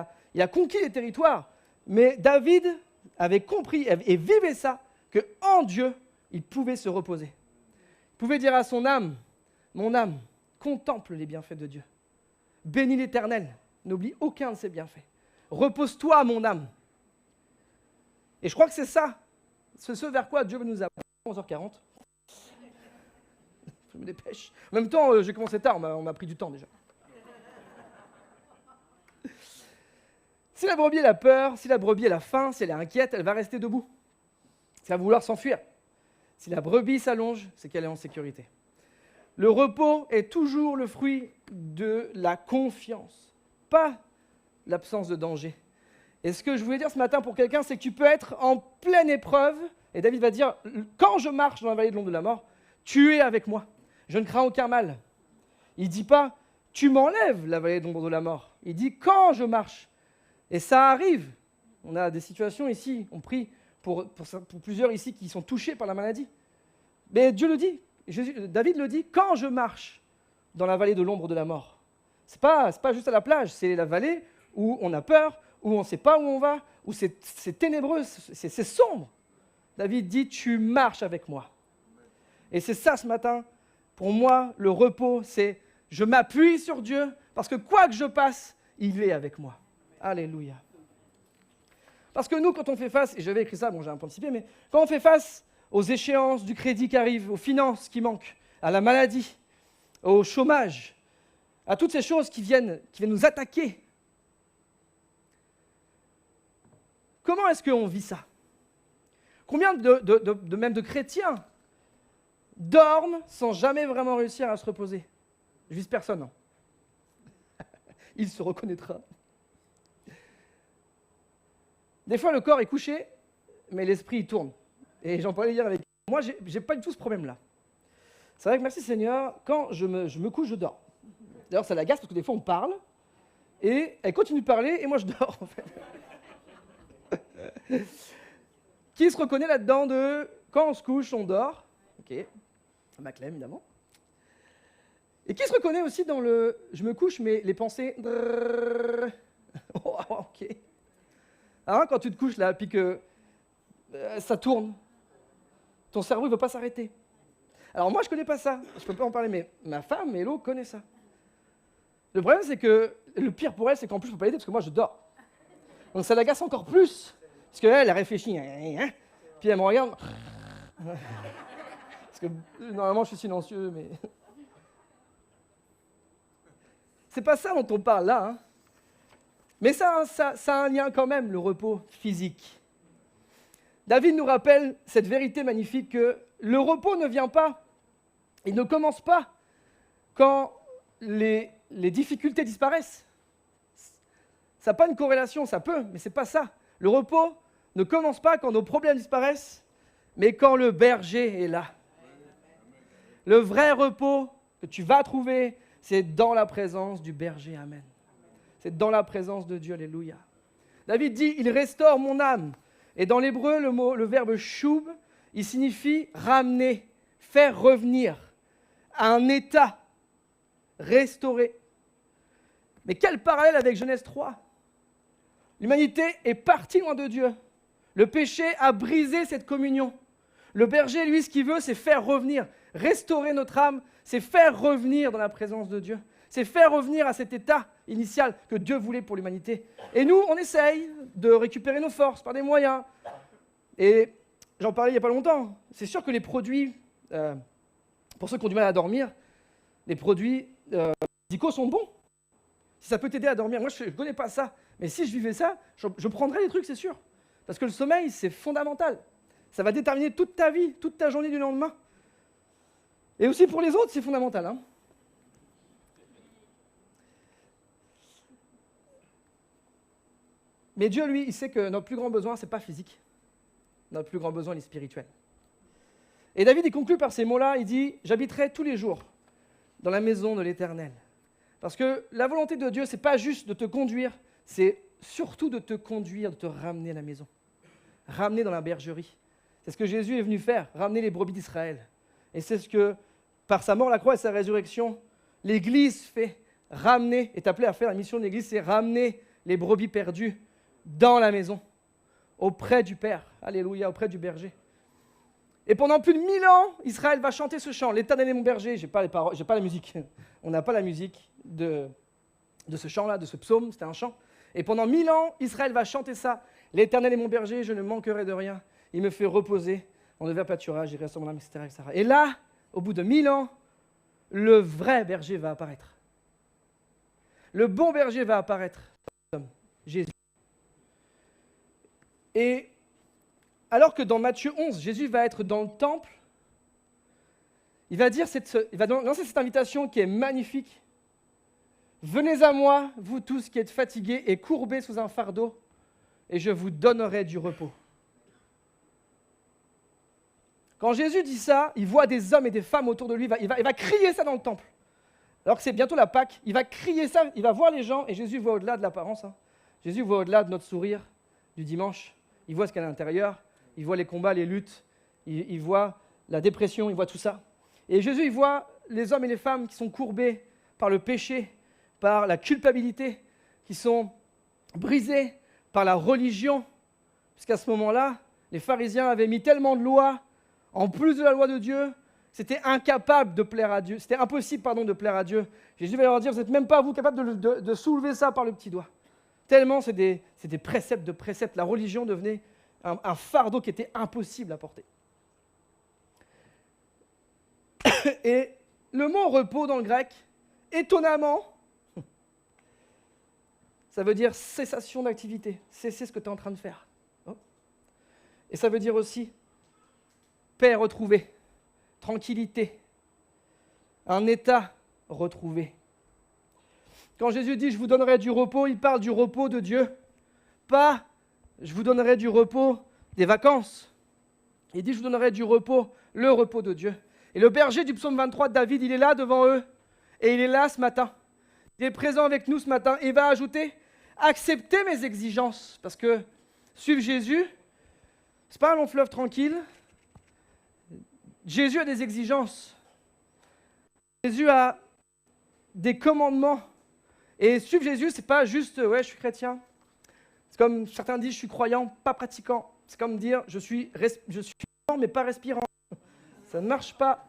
a conquis les territoires, mais David avait compris et vivait ça, qu'en Dieu, il pouvait se reposer. Il pouvait dire à son âme, mon âme, contemple les bienfaits de Dieu. Bénis l'Éternel, n'oublie aucun de ses bienfaits. Repose-toi, mon âme. Et je crois que c'est ça, c'est ce vers quoi Dieu veut nous appeler. 11h40. Je me dépêche. En même temps, j'ai commencé tard, on m'a pris du temps déjà. Si la brebis elle a peur, si la brebis elle a faim, si elle est inquiète, elle va rester debout. Elle va vouloir s'enfuir. Si la brebis s'allonge, c'est qu'elle est en sécurité. Le repos est toujours le fruit de la confiance, pas l'absence de danger. Et ce que je voulais dire ce matin pour quelqu'un, c'est que tu peux être en pleine épreuve, et David va dire, quand je marche dans la vallée de l'ombre de la mort, tu es avec moi, je ne crains aucun mal. Il ne dit pas, tu m'enlèves la vallée de l'ombre de la mort. Il dit, quand je marche. Et ça arrive. On a des situations ici, on prie pour plusieurs ici qui sont touchés par la maladie. Mais Dieu le dit, David le dit, quand je marche dans la vallée de l'ombre de la mort. C'est pas juste à la plage, c'est la vallée où on a peur, où on ne sait pas où on va, où c'est ténébreux, c'est sombre. David dit, tu marches avec moi. Et c'est ça ce matin, pour moi, le repos, c'est je m'appuie sur Dieu, parce que quoi que je passe, il est avec moi. Alléluia. Parce que nous, quand on fait face, et j'avais écrit ça, bon j'ai un peu anticipé, mais quand on fait face aux échéances du crédit qui arrive, aux finances qui manquent, à la maladie, au chômage, à toutes ces choses qui viennent nous attaquer, comment est-ce qu'on vit ça? Combien même de chrétiens dorment sans jamais vraiment réussir à se reposer? Je vise personne. Non. Il se reconnaîtra. Des fois, le corps est couché, mais l'esprit il tourne. Et j'en parlais hier avec moi, j'ai pas du tout ce problème-là. C'est vrai que merci Seigneur, quand je me couche, je dors. D'ailleurs, ça l'agace parce que des fois, on parle, et elle continue de parler, et moi, je dors, en fait. Qui se reconnaît là-dedans de quand on se couche, on dort? Ok, Maclem, évidemment. Et qui se reconnaît aussi dans le je me couche, mais les pensées. Oh, ok. Hein, quand tu te couches là, puis que ça tourne, ton cerveau ne veut pas s'arrêter. Alors moi, je ne connais pas ça, je ne peux pas en parler, mais ma femme, Hello, connaît ça. Le problème, c'est que le pire pour elle, c'est qu'en plus, je ne peux pas l'aider parce que moi, je dors. Donc ça l'agace encore plus, parce qu'elle, elle réfléchit, hein, puis elle me regarde. Parce que normalement, je suis silencieux, mais... C'est pas ça dont on parle là, hein. Mais ça a un lien quand même, le repos physique. David nous rappelle cette vérité magnifique que le repos ne vient pas, il ne commence pas quand les les difficultés disparaissent. Ça n'a pas une corrélation, ça peut, mais ce n'est pas ça. Le repos ne commence pas quand nos problèmes disparaissent, mais quand le berger est là. Le vrai repos que tu vas trouver, c'est dans la présence du berger. Amen. C'est dans la présence de Dieu. Alléluia. David dit, il restaure mon âme. Et dans l'hébreu, le verbe shub, il signifie ramener, faire revenir à un état, restaurer. Mais quel parallèle avec Genèse 3 ? L'humanité est partie loin de Dieu. Le péché a brisé cette communion. Le berger, lui, ce qu'il veut, c'est faire revenir, restaurer notre âme, c'est faire revenir dans la présence de Dieu. C'est faire revenir à cet état initial que Dieu voulait pour l'humanité. Et nous, on essaye de récupérer nos forces par des moyens. Et j'en parlais il n'y a pas longtemps. C'est sûr que les produits, pour ceux qui ont du mal à dormir, les produits médicaux sont bons. Si ça peut t'aider à dormir, moi je ne connais pas ça. Mais si je vivais ça, je prendrais des trucs, c'est sûr. Parce que le sommeil, c'est fondamental. Ça va déterminer toute ta vie, toute ta journée du lendemain. Et aussi pour les autres, c'est fondamental. Hein. Mais Dieu, lui, il sait que notre plus grand besoin, ce n'est pas physique. Notre plus grand besoin, il est spirituel. Et David, il conclut par ces mots-là, il dit « J'habiterai tous les jours dans la maison de l'Éternel. » Parce que la volonté de Dieu, ce n'est pas juste de te conduire, c'est surtout de te conduire, de te ramener à la maison. Ramener dans la bergerie. C'est ce que Jésus est venu faire, ramener les brebis d'Israël. Et c'est ce que, par sa mort, la croix et sa résurrection, l'Église fait. Ramener, est appelé à faire la mission de l'Église, c'est ramener les brebis perdues dans la maison, auprès du Père. Alléluia, auprès du berger. Et pendant plus de 1000 ans, Israël va chanter ce chant. L'Éternel est mon berger. J'ai pas les paroles, j'ai pas la musique. On n'a pas la musique de ce chant-là, de ce psaume. C'était un chant. Et pendant 1000 ans, Israël va chanter ça. L'Éternel est mon berger, je ne manquerai de rien. Il me fait reposer dans de verts pâturages, il reste sur mon âme, etc., etc. Et là, au bout de 1000 ans, le vrai berger va apparaître. Le bon berger va apparaître. Jésus. Et alors que dans Matthieu 11, Jésus va être dans le temple, il va lancer cette invitation qui est magnifique. Venez à moi, vous tous qui êtes fatigués et courbés sous un fardeau, et je vous donnerai du repos. Quand Jésus dit ça, il voit des hommes et des femmes autour de lui, il va crier ça dans le temple. Alors que c'est bientôt la Pâque, il va crier ça, il va voir les gens, et Jésus voit au-delà de l'apparence. Hein. Jésus voit au-delà de notre sourire du dimanche, il voit ce qu'il y a à l'intérieur, il voit les combats, les luttes, il voit la dépression, il voit tout ça. Et Jésus, il voit les hommes et les femmes qui sont courbés par le péché, par la culpabilité, qui sont brisés par la religion, puisqu'à ce moment-là, les pharisiens avaient mis tellement de lois, en plus de la loi de Dieu, c'était incapable de plaire à Dieu, c'était impossible, de plaire à Dieu. Jésus va leur dire, vous n'êtes même pas, vous, capable de soulever ça par le petit doigt. Tellement c'est des préceptes de préceptes. La religion devenait un fardeau qui était impossible à porter. Et le mot repos dans le grec, étonnamment, ça veut dire cessation d'activité, cesser ce que tu es en train de faire. Et ça veut dire aussi paix retrouvée, tranquillité, un état retrouvé. Quand Jésus dit « je vous donnerai du repos », il parle du repos de Dieu, pas « je vous donnerai du repos des vacances ». Il dit « je vous donnerai du repos, le repos de Dieu ». Et le berger du psaume 23 de David, il est là devant eux, et il est là ce matin. Il est présent avec nous ce matin, et il va ajouter « acceptez mes exigences », parce que suivre Jésus, ce n'est pas un long fleuve tranquille. Jésus a des exigences. Jésus a des commandements. Et suivre Jésus, ce n'est pas juste « ouais, je suis chrétien ». C'est comme certains disent « je suis croyant, pas pratiquant ». C'est comme dire « je suis vivant, mais pas respirant ». Ça ne marche pas.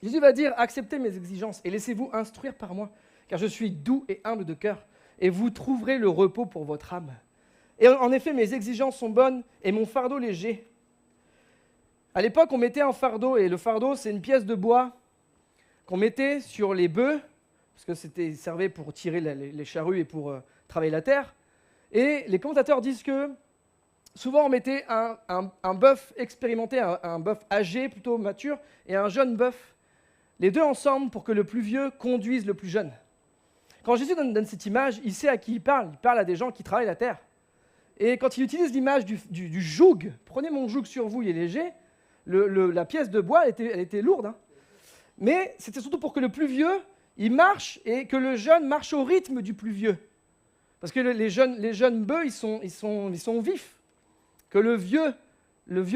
Jésus va dire « acceptez mes exigences et laissez-vous instruire par moi, car je suis doux et humble de cœur, et vous trouverez le repos pour votre âme. Et en effet, mes exigences sont bonnes et mon fardeau léger. » À l'époque, on mettait un fardeau, et le fardeau, c'est une pièce de bois qu'on mettait sur les bœufs, parce que c'était servait pour tirer les charrues et pour travailler la terre. Et les commentateurs disent que souvent on mettait un bœuf expérimenté, un bœuf âgé, plutôt mature, et un jeune bœuf, les deux ensemble pour que le plus vieux conduise le plus jeune. Quand Jésus donne cette image, il sait à qui il parle à des gens qui travaillent la terre. Et quand il utilise l'image du joug, prenez mon joug sur vous, il est léger, la pièce de bois, elle était lourde, hein. Mais c'était surtout pour que le plus vieux, il marche et que le jeune marche au rythme du plus vieux. Parce que les jeunes bœufs, ils sont vifs. Que le vieux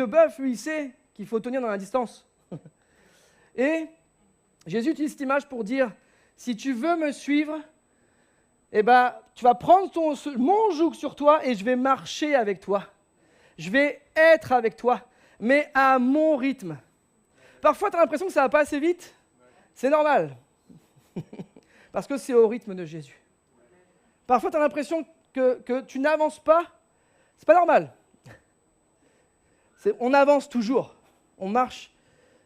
bœuf, lui, il sait qu'il faut tenir dans la distance. Et Jésus utilise cette image pour dire, si tu veux me suivre, eh ben, tu vas prendre mon joug sur toi et je vais marcher avec toi. Je vais être avec toi, mais à mon rythme. Parfois, tu as l'impression que ça ne va pas assez vite. C'est normal. Parce que c'est au rythme de Jésus. Parfois, tu as l'impression que tu n'avances pas. C'est pas normal. On avance toujours. On marche,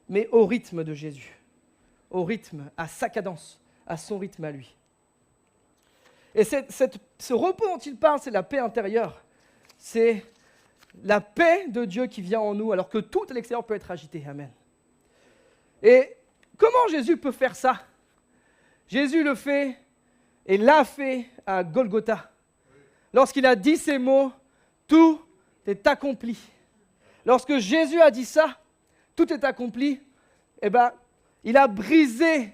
mais au rythme de Jésus. Au rythme, à sa cadence, à son rythme à lui. Et ce repos dont il parle, c'est la paix intérieure. C'est la paix de Dieu qui vient en nous, alors que tout à l'extérieur peut être agité. Amen. Et comment Jésus peut faire ça? Jésus le fait et l'a fait à Golgotha. Lorsqu'il a dit ces mots, tout est accompli. Lorsque Jésus a dit ça, tout est accompli, eh ben, il a brisé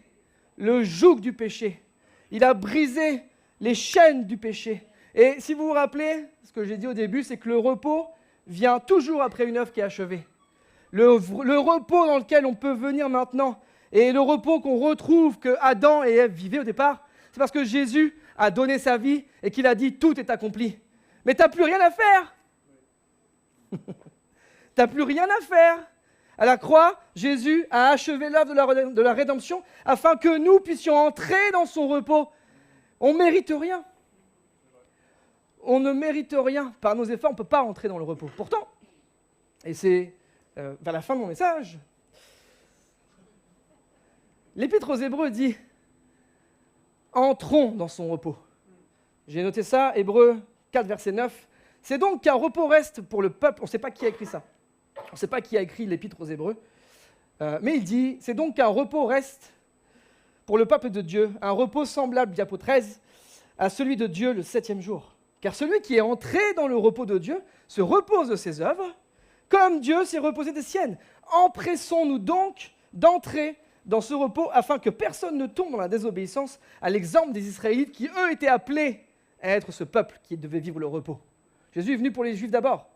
le joug du péché. Il a brisé les chaînes du péché. Et si vous vous rappelez, ce que j'ai dit au début, c'est que le repos vient toujours après une œuvre qui est achevée. Le repos dans lequel on peut venir maintenant, et le repos qu'on retrouve que Adam et Ève vivaient au départ, c'est parce que Jésus a donné sa vie et qu'il a dit « tout est accompli ». Mais tu n'as plus rien à faire. Tu n'as plus rien à faire. À la croix, Jésus a achevé l'œuvre de la rédemption afin que nous puissions entrer dans son repos. On ne mérite rien. On ne mérite rien. Par nos efforts, on ne peut pas entrer dans le repos. Pourtant, et c'est vers la fin de mon message, l'Épître aux Hébreux dit « Entrons dans son repos ». J'ai noté ça, Hébreux 4, verset 9. « C'est donc qu'un repos reste pour le peuple ». On ne sait pas qui a écrit ça. On ne sait pas qui a écrit l'Épître aux Hébreux. Mais il dit « C'est donc qu'un repos reste pour le peuple de Dieu, un repos semblable, diapo 13, à celui de Dieu le 7e jour. Car celui qui est entré dans le repos de Dieu se repose de ses œuvres, comme Dieu s'est reposé des siennes. Empressons-nous donc d'entrer dans ce repos afin que personne ne tombe dans la désobéissance à l'exemple des Israélites qui, eux, étaient appelés à être ce peuple qui devait vivre le repos. Jésus est venu pour les Juifs d'abord,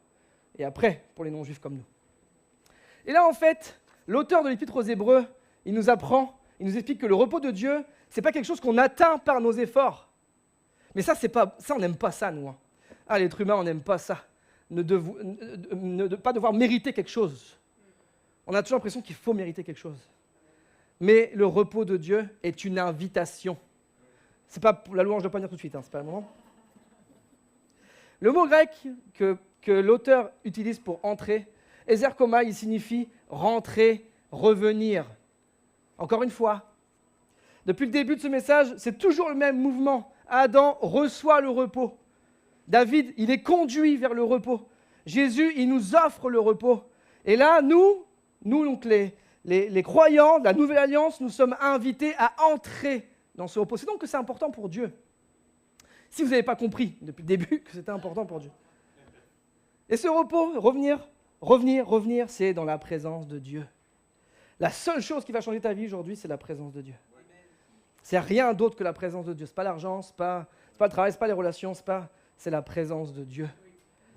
et après pour les non-Juifs comme nous. Et là, en fait, l'auteur de l'Épître aux Hébreux, il nous explique que le repos de Dieu, ce n'est pas quelque chose qu'on atteint par nos efforts. Mais ça, on n'aime pas ça, nous. Ah, l'être humain, on n'aime pas ça. Ne pas devoir mériter quelque chose. On a toujours l'impression qu'il faut mériter quelque chose. Mais le repos de Dieu est une invitation. C'est pas pour la louange, je ne dois pas dire tout de suite, c'est pas le moment. Le mot grec que l'auteur utilise pour entrer, ezerkoma, il signifie rentrer, revenir. Encore une fois, depuis le début de ce message, c'est toujours le même mouvement. Adam reçoit le repos. David, il est conduit vers le repos. Jésus, il nous offre le repos. Et là, nous donc les croyants de la Nouvelle Alliance, nous sommes invités à entrer dans ce repos. C'est donc que c'est important pour Dieu. Si vous n'avez pas compris depuis le début que c'était important pour Dieu. Et ce repos, revenir, c'est dans la présence de Dieu. La seule chose qui va changer ta vie aujourd'hui, c'est la présence de Dieu. C'est rien d'autre que la présence de Dieu. Ce n'est pas l'argent, ce n'est pas le travail, ce n'est pas les relations, c'est la présence de Dieu.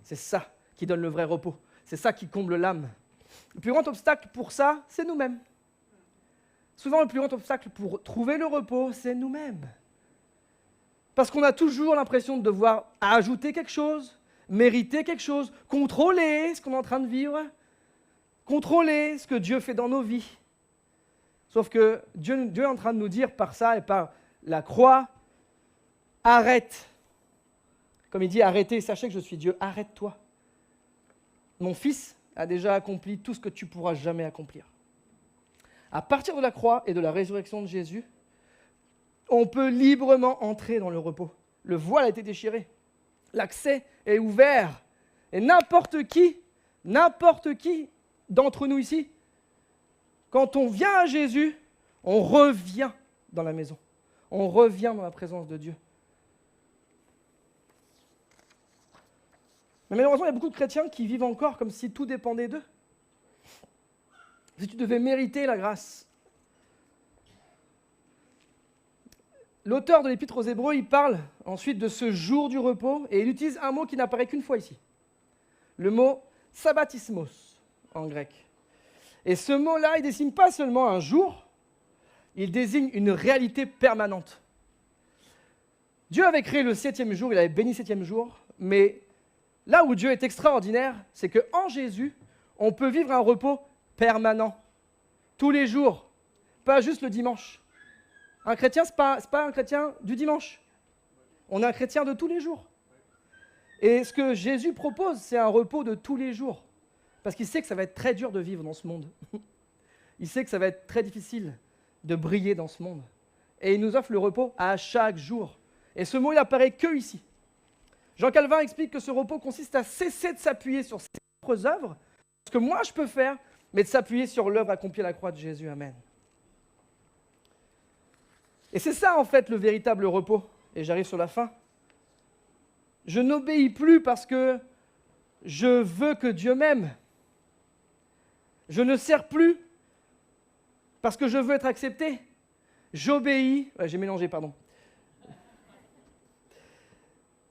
C'est ça qui donne le vrai repos. C'est ça qui comble l'âme. Le plus grand obstacle pour ça, c'est nous-mêmes. Souvent, le plus grand obstacle pour trouver le repos, c'est nous-mêmes. Parce qu'on a toujours l'impression de devoir ajouter quelque chose, mériter quelque chose, contrôler ce qu'on est en train de vivre, contrôler ce que Dieu fait dans nos vies. Sauf que Dieu est en train de nous dire par ça et par la croix, arrête. Comme il dit, arrêtez, sachez que je suis Dieu, arrête-toi. Mon fils a déjà accompli tout ce que tu ne pourras jamais accomplir. À partir de la croix et de la résurrection de Jésus, on peut librement entrer dans le repos. Le voile a été déchiré. L'accès est ouvert. Et n'importe qui d'entre nous ici, quand on vient à Jésus, on revient dans la maison. On revient dans la présence de Dieu. Mais malheureusement, il y a beaucoup de chrétiens qui vivent encore comme si tout dépendait d'eux. Si tu devais mériter la grâce. L'auteur de l'Épître aux Hébreux, il parle ensuite de ce jour du repos, et il utilise un mot qui n'apparaît qu'une fois ici. Le mot « sabbatismos » en grec. Et ce mot-là, il ne désigne pas seulement un jour, il désigne une réalité permanente. Dieu avait créé le 7e jour, il avait béni le 7e jour, mais là où Dieu est extraordinaire, c'est qu'en Jésus, on peut vivre un repos permanent, tous les jours, pas juste le dimanche. Un chrétien, ce n'est pas un chrétien du dimanche. On est un chrétien de tous les jours. Et ce que Jésus propose, c'est un repos de tous les jours. Parce qu'il sait que ça va être très dur de vivre dans ce monde. Il sait que ça va être très difficile de briller dans ce monde. Et il nous offre le repos à chaque jour. Et ce mot, il apparaît que ici. Jean Calvin explique que ce repos consiste à cesser de s'appuyer sur ses propres œuvres, ce que moi je peux faire, mais de s'appuyer sur l'œuvre accomplie à la croix de Jésus. Amen. Et c'est ça en fait le véritable repos. Et j'arrive sur la fin. Je n'obéis plus parce que je veux que Dieu m'aime. Je ne sers plus parce que je veux être accepté. J'obéis. J'ai mélangé, pardon.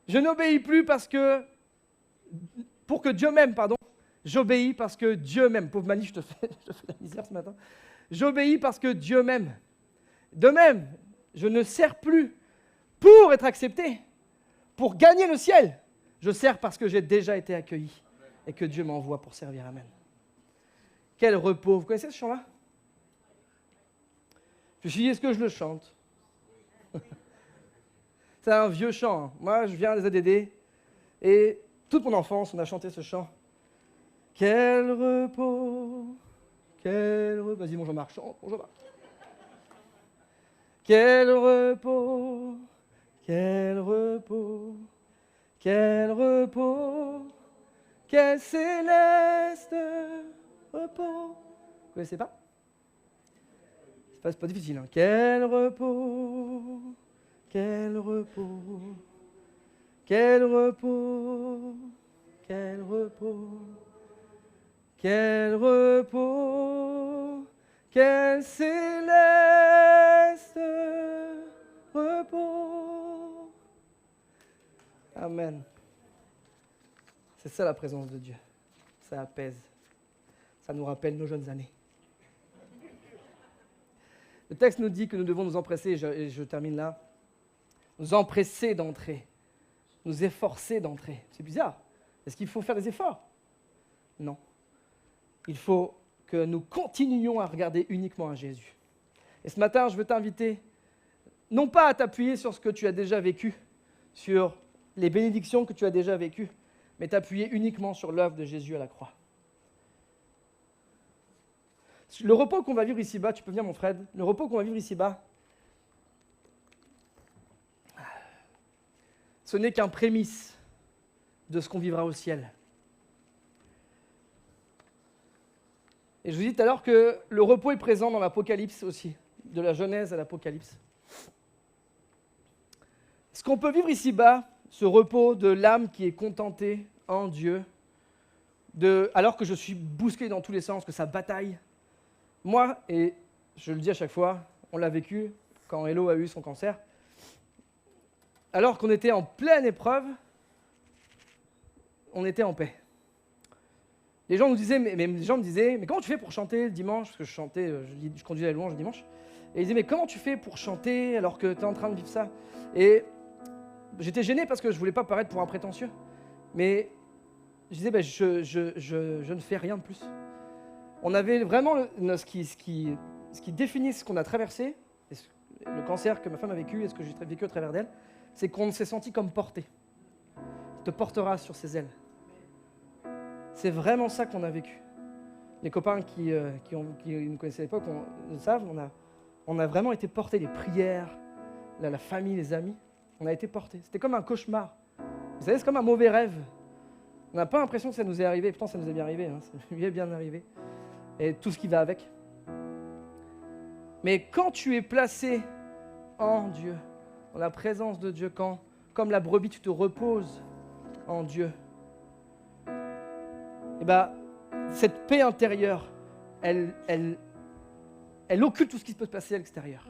Je n'obéis plus pour que Dieu m'aime, pardon. J'obéis parce que Dieu m'aime. Pauvre Mani, je te fais la misère ce matin. J'obéis parce que Dieu m'aime. De même, je ne sers plus pour être accepté, pour gagner le ciel. Je sers parce que j'ai déjà été accueilli et que Dieu m'envoie pour servir. Amen. Quel repos. Vous connaissez ce chant-là? Je me suis dit, est-ce que je le chante? C'est un vieux chant. Moi, je viens des ADD et toute mon enfance, on a chanté ce chant. Quel repos, quel repos. Vas-y, mon Jean-Marc, chante, mon Jean-Marc. Quel repos, quel repos, quel repos, quel céleste repos. Vous connaissez pas? C'est pas difficile. Hein. Quel repos, quel repos, quel repos, quel repos, quel repos, quel céleste repos. Amen. C'est ça la présence de Dieu. Ça apaise. Ça nous rappelle nos jeunes années. Le texte nous dit que nous devons nous empresser, et je termine là, nous empresser d'entrer, nous efforcer d'entrer. C'est bizarre. Est-ce qu'il faut faire des efforts? Non. Il faut que nous continuions à regarder uniquement à Jésus. Et ce matin, je veux t'inviter, non pas à t'appuyer sur ce que tu as déjà vécu, sur les bénédictions que tu as déjà vécues, mais t'appuyer uniquement sur l'œuvre de Jésus à la croix. Le repos qu'on va vivre ici-bas, tu peux venir mon Fred, le repos qu'on va vivre ici-bas, ce n'est qu'un prémisse de ce qu'on vivra au ciel. Et je vous dis tout à l'heure que le repos est présent dans l'Apocalypse aussi, de la Genèse à l'Apocalypse. Ce qu'on peut vivre ici-bas, ce repos de l'âme qui est contentée en Dieu, alors que je suis bousculé dans tous les sens, que ça bataille. Moi, et je le dis à chaque fois, on l'a vécu quand Hello a eu son cancer, alors qu'on était en pleine épreuve, on était en paix. Les gens nous disaient, les gens me disaient, mais comment tu fais pour chanter le dimanche? Parce que je chantais, je conduisais la louange le dimanche. Et ils disaient, mais comment tu fais pour chanter alors que tu es en train de vivre ça? Et j'étais gêné parce que je ne voulais pas paraître pour un prétentieux. Mais je disais, je ne fais rien de plus. On avait vraiment ce qui définit ce qu'on a traversé, le cancer que ma femme a vécu et ce que j'ai vécu au travers d'elle, c'est qu'on s'est senti comme porté. Il te portera sur ses ailes. C'est vraiment ça qu'on a vécu. Les copains qui nous connaissaient à l'époque le savent, on a vraiment été portés, les prières, la famille, les amis, on a été portés. C'était comme un cauchemar. Vous savez, c'est comme un mauvais rêve. On n'a pas l'impression que ça nous est arrivé, pourtant ça nous est bien arrivé, hein. Ça lui est bien arrivé. Et tout ce qui va avec. Mais quand tu es placé en Dieu, dans la présence de Dieu, quand, comme la brebis, tu te reposes en Dieu, et bien, cette paix intérieure, elle occulte tout ce qui peut se passer à l'extérieur.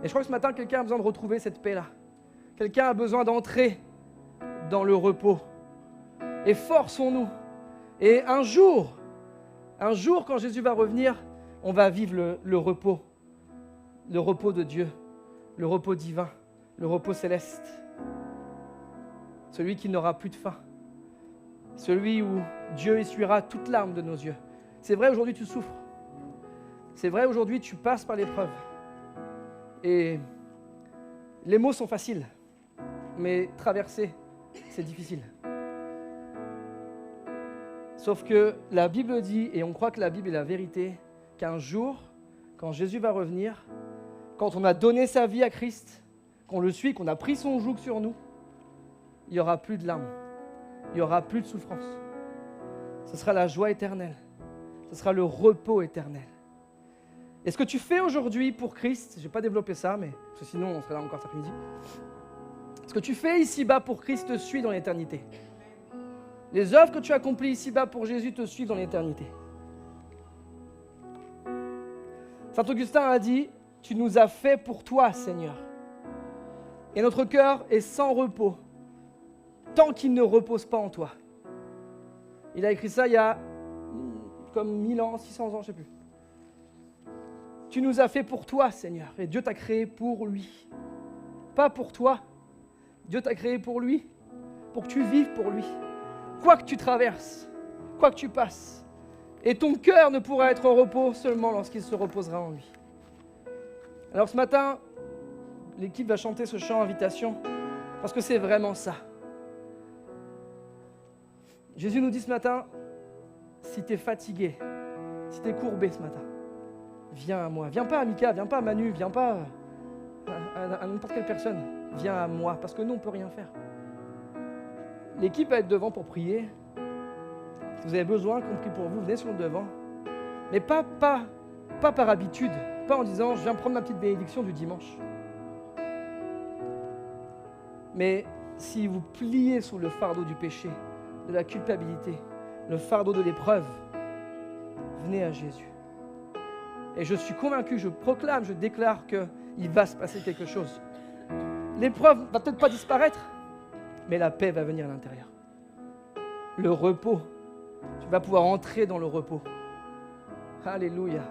Et je crois que ce matin, quelqu'un a besoin de retrouver cette paix-là. Quelqu'un a besoin d'entrer dans le repos. Et forçons-nous. Et un jour, quand Jésus va revenir, on va vivre le repos de Dieu, le repos divin, le repos céleste. Celui qui n'aura plus de fin. Celui où Dieu essuiera toute larme de nos yeux. C'est vrai, aujourd'hui tu souffres. C'est vrai, aujourd'hui tu passes par l'épreuve. Et les mots sont faciles, mais traverser, c'est difficile. Sauf que la Bible dit, et on croit que la Bible est la vérité, qu'un jour, quand Jésus va revenir, quand on a donné sa vie à Christ, qu'on le suit, qu'on a pris son joug sur nous, il n'y aura plus de larmes, il n'y aura plus de souffrance. Ce sera la joie éternelle, ce sera le repos éternel. Et ce que tu fais aujourd'hui pour Christ, je ne vais pas développer ça, mais parce que sinon on serait là encore cet après-midi. Ce que tu fais ici-bas pour Christ te suit dans l'éternité. Les œuvres que tu accomplis ici-bas pour Jésus te suivent dans l'éternité. Saint Augustin a dit, « Tu nous as fait pour toi, Seigneur. Et notre cœur est sans repos, tant qu'il ne repose pas en toi. » Il a écrit ça il y a comme 1000 ans, 600 ans, je ne sais plus. Tu nous as fait pour toi, Seigneur, et Dieu t'a créé pour lui. Pas pour toi. Dieu t'a créé pour lui, pour que tu vives pour lui. Quoi que tu traverses, quoi que tu passes, et ton cœur ne pourra être en repos seulement lorsqu'il se reposera en lui. Alors ce matin, l'équipe va chanter ce chant invitation, parce que c'est vraiment ça. Jésus nous dit ce matin, si tu es fatigué, si tu es courbé ce matin, viens à moi. Viens pas à Mika, viens pas à Manu, viens pas à n'importe quelle personne. Viens à moi, parce que nous, on ne peut rien faire. L'équipe va être devant pour prier. Si vous avez besoin qu'on prie pour vous, venez sur le devant. Mais pas par habitude, pas en disant je viens prendre ma petite bénédiction du dimanche. Mais si vous pliez sous le fardeau du péché, de la culpabilité, le fardeau de l'épreuve, venez à Jésus. Et je suis convaincu, je proclame, je déclare qu'il va se passer quelque chose. L'épreuve va peut-être pas disparaître, mais la paix va venir à l'intérieur. Le repos, tu vas pouvoir entrer dans le repos. Alléluia.